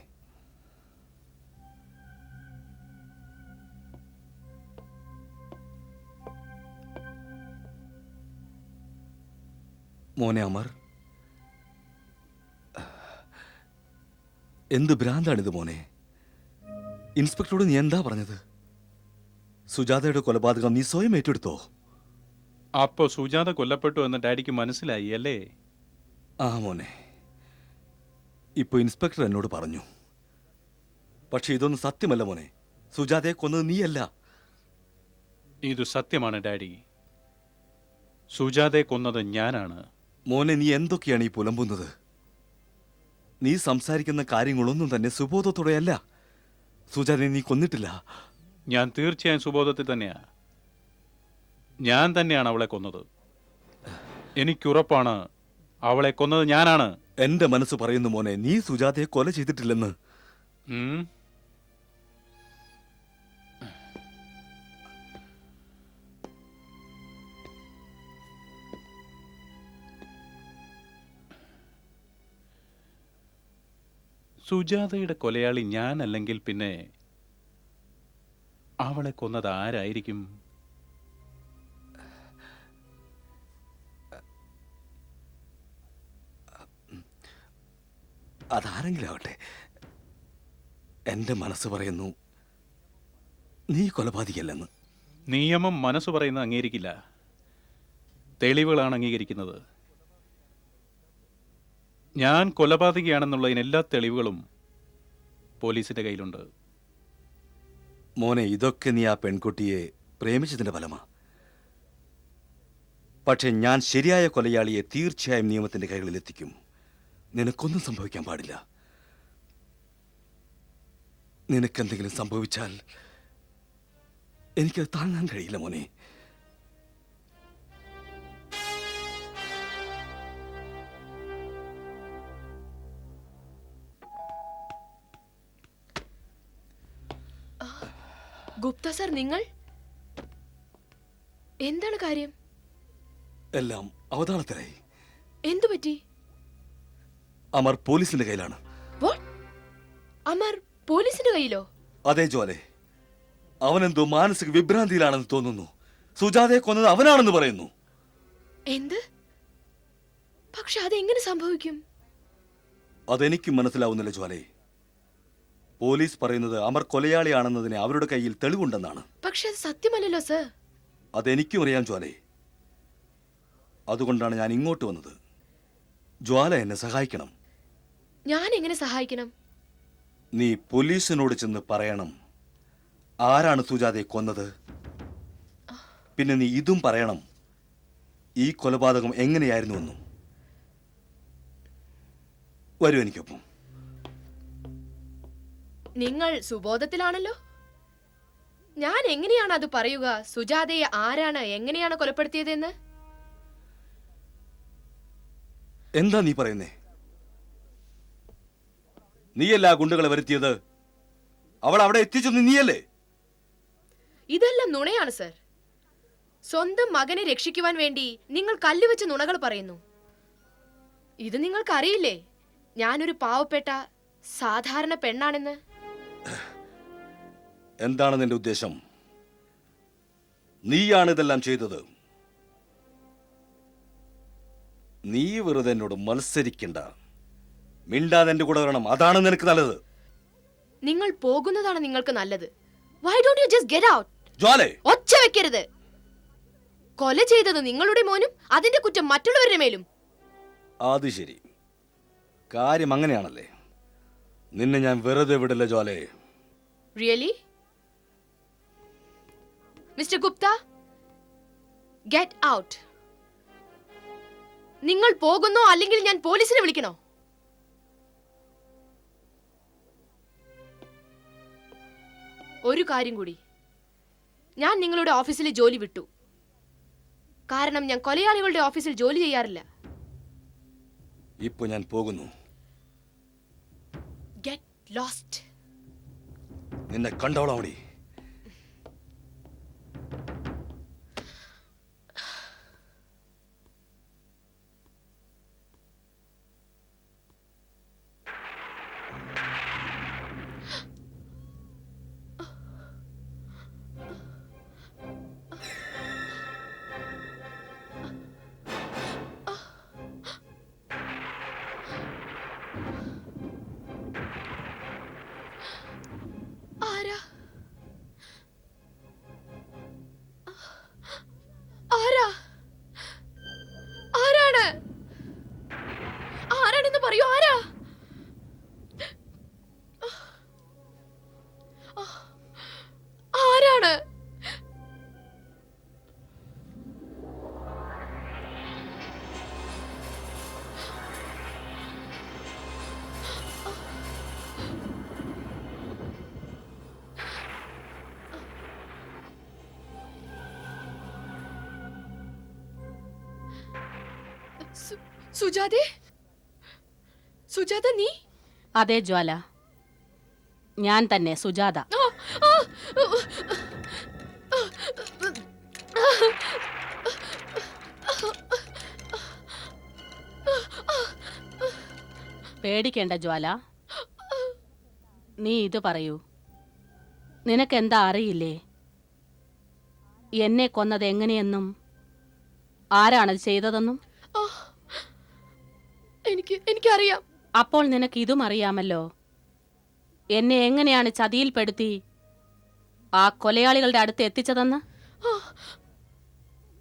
മോനെ അമർ, എന്ത് ഭ്രാന്താണിത് മോനെ? ഇൻസ്പെക്ടറോട് നീ എന്താ പറഞ്ഞത്? സുജാതയുടെ കൊലപാതകം നീ സ്വയം ഏറ്റെടുത്തോ? അപ്പോ സുജാത കൊല്ലപ്പെട്ടു എന്ന് ഡാഡിക്ക് മനസ്സിലായി അല്ലേ? ആ മോനെ, ഇപ്പൊ ഇൻസ്പെക്ടർ എന്നോട് പറഞ്ഞു. പക്ഷെ ഇതൊന്നും സത്യമല്ല മോനെ. സുജാതയെ കൊന്നത് നീയല്ല. ഇത് സത്യമാണ് ഡാഡി. സുജാതയെ കൊന്നത് ഞാനാണ്. മോനെ, നീ എന്തൊക്കെയാണ് ഈ പുലമ്പുന്നത്? നീ സംസാരിക്കുന്ന കാര്യങ്ങളൊന്നും തന്നെ സുബോധത്തോടെയല്ല. സുജാതയെ നീ കൊന്നിട്ടില്ല. ഞാൻ തീർച്ചയായും സുബോധത്തിൽ തന്നെയാ. ഞാൻ തന്നെയാണ് അവളെ കൊന്നത്. എനിക്കുറപ്പാണ് അവളെ കൊന്നത് ഞാനാണ്. എന്റെ മനസ്സ് പറയുന്നു മോനെ, നീ സുജാതയെ കൊല ചെയ്തിട്ടില്ലെന്ന്. ഉം. സുജാതയുടെ കൊലയാളി ഞാനല്ലെങ്കിൽ പിന്നെ അവളെ കൊന്നത് ആരായിരിക്കും? അതാരെങ്കിലും ആവട്ടെ, എന്റെ മനസ്സ് പറയുന്നു നീ കൊലപാതകല്ലെന്ന്. നിയമം മനസ്സ് പറയുന്നത് അംഗീകരിക്കില്ല, തെളിവുകളാണ് അംഗീകരിക്കുന്നത്. ഞാൻ കൊലപാതകയാണെന്നുള്ളതിന് എല്ലാ തെളിവുകളും പോലീസിന്റെ കയ്യിലുണ്ട്. മോനെ, ഇതൊക്കെ നീ ആ പെൺകുട്ടിയെ പ്രേമിച്ചതിന്റെ ഫലമാ. പക്ഷെ ഞാൻ ശരിയായ കൊലയാളിയെ തീർച്ചയായും നിയമത്തിന്റെ കൈകളിൽ എത്തിക്കും. നിനക്കൊന്നും സംഭവിക്കാൻ പാടില്ല. നിനക്കെന്തെങ്കിലും സംഭവിച്ചാൽ എനിക്കത് താങ്ങാൻ കഴിയില്ല മോനെ. ഗുപ്ത സർ, നിങ്ങൾ എന്താണ് കാര്യം? എല്ലാം അവതാളത്തിലായി. എന്തു പറ്റി? അമർ പോലീസിന്റെ കയ്യിലാണ്. അമർ പോലീസിന്റെ കയ്യിലോ? അതേ ജോലെ, അവനെന്തോ മാനസിക വിഭ്രാന്തിയിലാണെന്ന് തോന്നുന്നു. സുജാതയെ കൊന്നത് അവനാണെന്ന് പറയുന്നു. എന്ത്? പക്ഷെ അതെങ്ങനെ സംഭവിക്കും? അതെനിക്കും മനസ്സിലാവുന്നില്ല ജ്വാലെ. പോലീസ് പറയുന്നത് അമർ കൊലയാളിയാണെന്നതിന് അവരുടെ കയ്യിൽ തെളിവുണ്ടെന്നാണ്. പക്ഷെ അത് സത്യമല്ലല്ലോ സർ. അതെനിക്കും അറിയാം ജ്വാലെ. അതുകൊണ്ടാണ് ഞാൻ ഇങ്ങോട്ട് വന്നത്. ജ്വാല എന്നെ സഹായിക്കണം. ഞാൻ എങ്ങനെ സഹായിക്കണം? നീ പോലീസിനോട് ചെന്ന് പറയണം ആരാണ് സുജാതയെ കൊന്നത്. പിന്നെ നീ ഇതും പറയണം ഈ കൊലപാതകം എങ്ങനെയായിരുന്നുവെന്നും. വരൂ എനിക്കൊപ്പം. നിങ്ങൾ സുബോധത്തിലാണല്ലോ. ഞാൻ എങ്ങനെയാണ് അത് പറയുക? സുജാതയെ ആരാണ് എങ്ങനെയാണ് കൊലപ്പെടുത്തിയതെന്ന്? എന്താ നീ പറയുന്നേ? നീയല്ല ആ ഗുണ്ടകളെ വരുത്തിയത്. അവൾ അവിടെ എത്തിച്ചത് നീയല്ലേ? ഇതെല്ലാം നുണയാണ് സർ. സ്വന്തം മകനെ രക്ഷിക്കുവാൻ വേണ്ടി നിങ്ങൾ കല്ലുവെച്ച് നുണകൾ പറയുന്നു. ഇത് നിങ്ങൾക്കറിയില്ലേ ഞാനൊരു പാവപ്പെട്ട സാധാരണ പെണ്ണാണെന്ന്? എന്താണ് നിന്റെ ഉദ്ദേശം? നീയാണ് ഇതെല്ലാം ചെയ്തത്. നീ വെറുതെ എന്നോട് മത്സരിക്കണ്ട. മിണ്ടാതെ എന്റെ കൂടെ വരണം. അതാണ് നിനക്ക് നല്ലത്. നിങ്ങൾ പോകുന്നതാണ് നിങ്ങൾക്ക് നല്ലത്. Why don't you just get out? ജ്വാലേ, ഒച്ച വെക്കരുത്. കൊല ചെയ്തത് നിങ്ങളുടെ മോനും അതിന്റെ കുറ്റം മറ്റുള്ളവരുടെ മേലും. അത് ശരി. കാര്യം അങ്ങനെയാണല്ലേ? നിന്നെ ഞാൻ വെറുതെ വിടില്ല ജ്വാലേ. Really? Mister Gupta, get out. നിങ്ങൾ പോകുന്നോ അല്ലെങ്കിൽ ഞാൻ പോലീസിനെ വിളിക്കണോ? ഒരു കാര്യം കൂടി, ഞാൻ നിങ്ങളുടെ ഓഫീസിലെ ജോലി വിട്ടു. കാരണം ഞാൻ കൊലയാളികളുടെ ഓഫീസിൽ ജോലി ചെയ്യാറില്ല. ഇപ്പൊ ഞാൻ പോകുന്നു. Get lost. നിന്നെ കണ്ടോളാം അവിടെ. ആരാ? ആരാ? ആരാണ്? ആരാണെന്ന് പറയൂ. ആരാ? ആരാണ്? സുജാതെ? സുജാത, നീ? അതെ ജ്വാല, ഞാൻ തന്നെ സുജാത. ആ, ആ, പേടിക്കേണ്ട ജ്വാല, നീ ഇത് പറയൂ. നിനക്കെന്താ അറിയില്ലേ എന്നെ കൊന്നത് എങ്ങനെയെന്നും ആരാണത് ചെയ്തതെന്നും? എനിക്കറിയാം. അപ്പോൾ നിനക്ക് ഇതും അറിയാമല്ലോ, എന്നെ എങ്ങനെയാണ് ചതിയിൽപ്പെടുത്തി ആ കൊലയാളികളുടെ അടുത്ത് എത്തിച്ചതെന്ന്?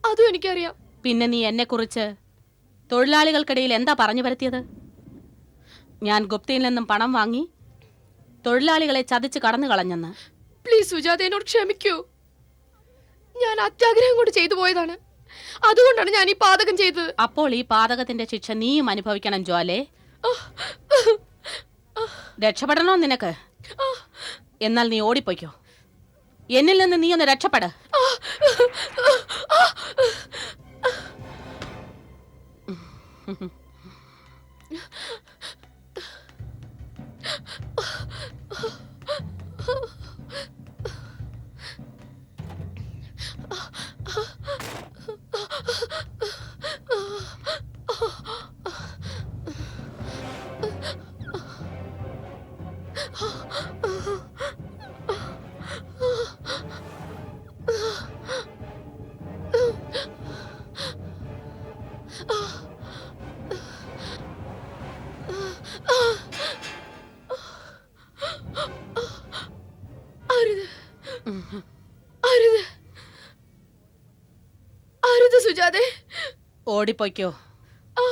അതും എനിക്കറിയാം. പിന്നെ നീ എന്നെക്കുറിച്ച് തൊഴിലാളികൾക്കിടയിൽ എന്താ പറഞ്ഞു പരത്തിയത്? ഞാൻ ഗുപ്തയിൽ നിന്നും പണം വാങ്ങി തൊഴിലാളികളെ ചതിച്ച് കടന്നു കളഞ്ഞെന്ന്. പ്ലീസ് സുജാത, എന്നോട് ക്ഷമിക്കൂ. ഞാൻ അത്യാഗ്രഹം കൊണ്ട് ചെയ്തു പോയതാണ്. അതുകൊണ്ടാണ് ഞാൻ ഈ പാതകം ചെയ്തത്. അപ്പോൾ ഈ പാതകത്തിന്റെ ശിക്ഷ നീയും അനുഭവിക്കണം ജ്വാലേ. രക്ഷപ്പെടണോ നിനക്ക്? എന്നാൽ നീ ഓടിപ്പോയ്ക്കോ. എന്നിൽ നിന്ന് നീ ഒന്ന് രക്ഷപ്പെട്. അരുത്, അരുത്, അരുത് സുജാതെ. ഓടിപ്പോയ്ക്കോ. ആ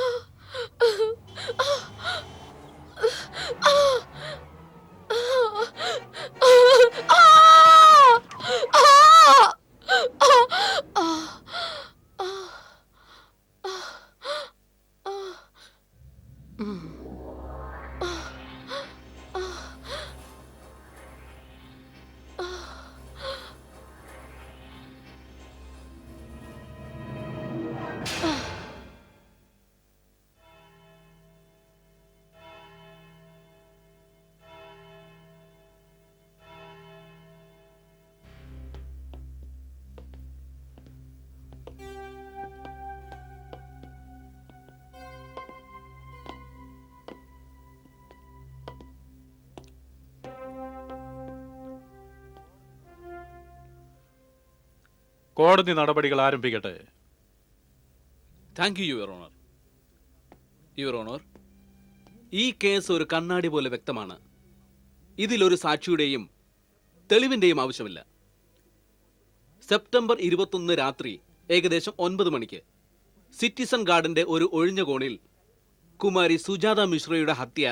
കോടതി നടപടികൾ ആരംഭിക്കട്ടെ. Thank you your honour. Your honour, ഈ കേസ് ഒരു കണ്ണാടി പോലെ വ്യക്തമാണ്. ഇതിലൊരു സാക്ഷിയുടെയും തെളിവിന്റെയും ആവശ്യമില്ല. സെപ്റ്റംബർ 21 രാത്രി ഏകദേശം 9 മണിക്ക് സിറ്റിസൺ ഗാർഡന്റെ ഒരു ഒഴിഞ്ഞ കോണിൽ കുമാരി സുജാത മിശ്രയുടെ ഹത്യ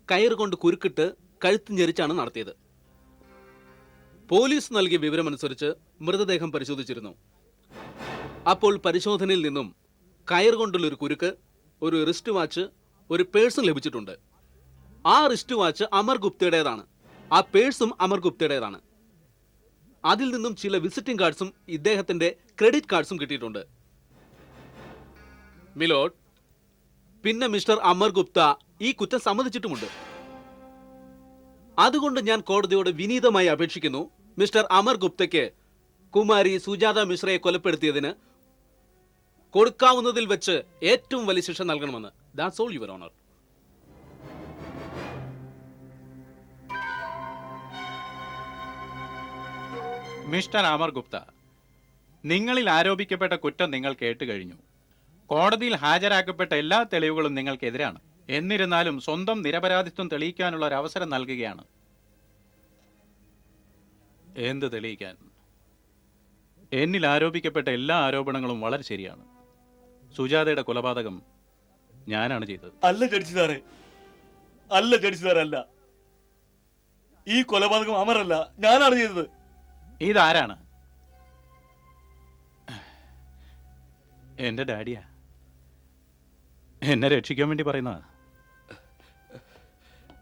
കയറുകൊണ്ട് കുരുക്കിട്ട് കഴുത്ത് ഞെരിച്ചാണ് നടത്തിയത്. പോലീസ് നൽകിയ വിവരമനുസരിച്ച് മൃതദേഹം പരിശോധിച്ചിരുന്നു. അപ്പോൾ പരിശോധനയിൽ നിന്നും കയറുകൊണ്ടുള്ള ഒരു കുരുക്ക്, ഒരു റിസ്റ്റ് വാച്ച്, ഒരു പേഴ്സും ലഭിച്ചിട്ടുണ്ട്. ആ റിസ്റ്റ് വാച്ച് അമർ ഗുപ്തയുടേതാണ്. ആ പേഴ്സും അമർ ഗുപ്തയുടേതാണ്. അതിൽ നിന്നും ചില വിസിറ്റിംഗ് കാർഡ്സും ഇദ്ദേഹത്തിന്റെ ക്രെഡിറ്റ് കാർഡ്സും കിട്ടിയിട്ടുണ്ട്. മിലോഡ്, പിന്നെ മിസ്റ്റർ അമർ ഗുപ്ത ഈ കുറ്റം സമ്മതിച്ചിട്ടുമുണ്ട്. അതുകൊണ്ട് ഞാൻ കോടതിയോട് വിനീതമായി അപേക്ഷിക്കുന്നു, മിസ്റ്റർ അമർ ഗുപ്തയ്ക്ക് കുമാരി സുജാത മിശ്രയെ കൊലപ്പെടുത്തിയതിന് കൊടുക്കാവുന്നതിൽ വെച്ച് ഏറ്റവും വലിയ ശിക്ഷ നൽകണമെന്ന്. That's all your honour. Mister Amar Gupta, നിങ്ങളിൽ ആരോപിക്കപ്പെട്ട കുറ്റം നിങ്ങൾ കേട്ട് കഴിഞ്ഞു. കോടതിയിൽ ഹാജരാക്കപ്പെട്ട എല്ലാ തെളിവുകളും നിങ്ങൾക്കെതിരാണ്. എന്നിരുന്നാലും സ്വന്തം നിരപരാധിത്വം തെളിയിക്കാനുള്ള ഒരു അവസരം നൽകുകയാണ്. എന്ത് തെളിയിക്കാൻ? എന്നിൽ ആരോപിക്കപ്പെട്ട എല്ലാ ആരോപണങ്ങളും വളരെ ശരിയാണ്. സുജാതയുടെ കൊലപാതകം ഞാനാണ് ചെയ്തത്. അല്ല ജഡ്ജി സാറേ, അല്ല ജഡ്ജി സാറേ, അല്ല. ഈ കൊലപാതകം അമറല്ല, ഞാനാണ് ചെയ്തത്. ഇതാരാണ്? എന്റെ ഡാഡിയാ. എന്നെ രക്ഷിക്കാൻ വേണ്ടി പറയുന്ന.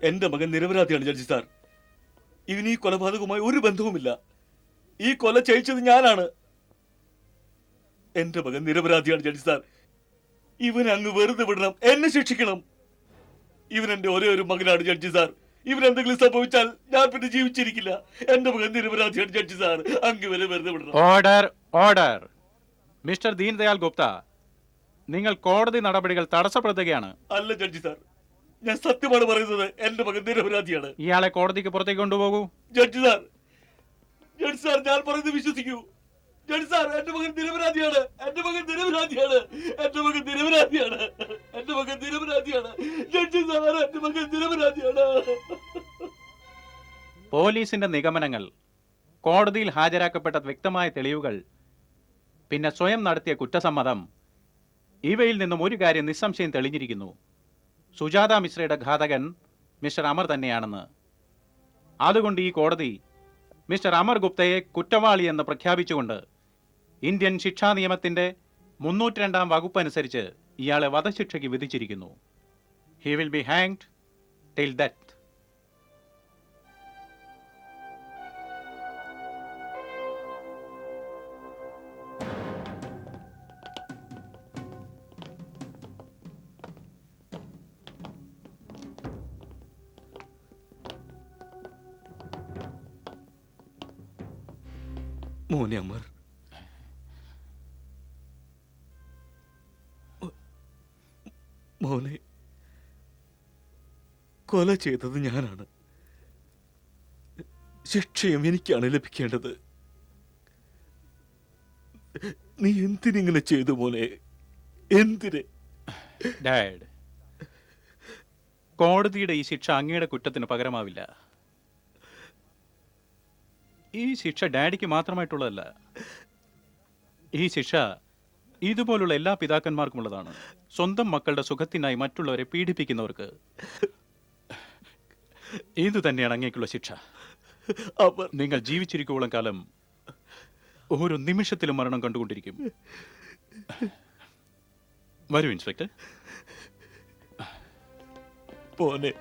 എന്റെ മകൻ നിരപരാധിയാണ് ജഡ്ജി സാർ. ഇവന് ഈ കൊലപാതകവുമായി ഒരു ബന്ധവുമില്ല. ഈ കൊല ചെയ്യിച്ചത് ഞാനാണ്. എന്റെ മകൻ നിരപരാധിയാണ് ജഡ്ജി സാർ. ഇവനെ അങ്ങ് വെറുതെ വിടണം, എന്നെ ശിക്ഷിക്കണം. ഇവൻ എന്റെ ഒരേ ഒരു മകനാണ് ജഡ്ജി സാർ. ഇവനെന്തെങ്കിലും സംഭവിച്ചാൽ ഞാൻ പിന്നെ ജീവിച്ചിരിക്കില്ല. എന്റെ മകൻ നിരപരാധിയാണ് ജഡ്ജി സാർ. അങ്ങ് ഇവനെ വെറുതെ വിടണം. Order, order. Mister Deendayal Gupta, നിങ്ങൾ കോടതി നടപടികൾ തടസ്സപ്പെടുത്തുകയാണ്. അല്ല ജഡ്ജി സാർ, ഞാൻ സത്യമാണ് പറയുന്നത്. എന്റെ മകൻ നിരപരാധിയാണ്. ഇയാളെ കോടതിക്ക് പുറത്തേക്ക് കൊണ്ടുപോകൂ. ജഡ്ജി സാർ, ജഡ്ജി സാർ, ഞാൻ പറയുന്നത് വിശ്വസിക്കൂ. ജഡ്ജി സാർ, എന്റെ മകൻ നിരപരാധിയാണ്. എന്റെ മകൻ നിരപരാധിയാണ്. എന്റെ മകൻ നിരപരാധിയാണ്. എന്റെ മകൻ നിരപരാധിയാണ്. ജഡ്ജി സാർ, എന്റെ മകൻ നിരപരാധിയാണ്. പോലീസിന്റെ നിഗമനങ്ങൾ, കോടതിയിൽ ഹാജരാക്കപ്പെട്ട വ്യക്തമായ തെളിവുകൾ, പിന്നെ സ്വയം നടത്തിയ കുറ്റസമ്മതം, ഇവയിൽ നിന്നും ഒരു കാര്യം നിസ്സംശയം തെളിഞ്ഞിരിക്കുന്നു. സുജാത മിശ്രയുടെ ഘാതകൻ മിസ്റ്റർ അമർ തന്നെയാണെന്ന്. അതുകൊണ്ട് ഈ കോടതി മിസ്റ്റർ അമർ ഗുപ്തയെ കുറ്റവാളി എന്ന് പ്രഖ്യാപിച്ചുകൊണ്ട് ഇന്ത്യൻ ശിക്ഷാ നിയമത്തിന്റെ 302 വകുപ്പ് അനുസരിച്ച് ഇയാളെ വധശിക്ഷയ്ക്ക് വിധിച്ചിരിക്കുന്നു. He will be hanged till death. മോനെ അമർ, മോനെ, കൊല ചെയ്തത് ഞാനാണ്. ശിക്ഷയും എനിക്കാണ് ലഭിക്കേണ്ടത്. നീ എന്തിനിങ്ങനെ ചെയ്തു മോനെ? എന്തിന്? ഡാഡ്, കോടതിയുടെ ഈ ശിക്ഷ അങ്ങയുടെ കുറ്റത്തിന് പകരമാവില്ല. ഈ ശിക്ഷ ഡാഡിക്ക് മാത്രമായിട്ടുള്ളതല്ല. ഈ ശിക്ഷ ഇതുപോലുള്ള എല്ലാ പിതാക്കന്മാർക്കുമുള്ളതാണ്. സ്വന്തം മക്കളുടെ സുഖത്തിനായി മറ്റുള്ളവരെ പീഡിപ്പിക്കുന്നവർക്ക്. ഇത് തന്നെയാണ് അങ്ങേക്കുള്ള ശിക്ഷ. നിങ്ങൾ ജീവിച്ചിരിക്കുവോളം കാലം ഓരോ നിമിഷത്തിലും മരണം കണ്ടുകൊണ്ടിരിക്കും. വരൂ ഇൻസ്പെക്ടർ. മോനെ,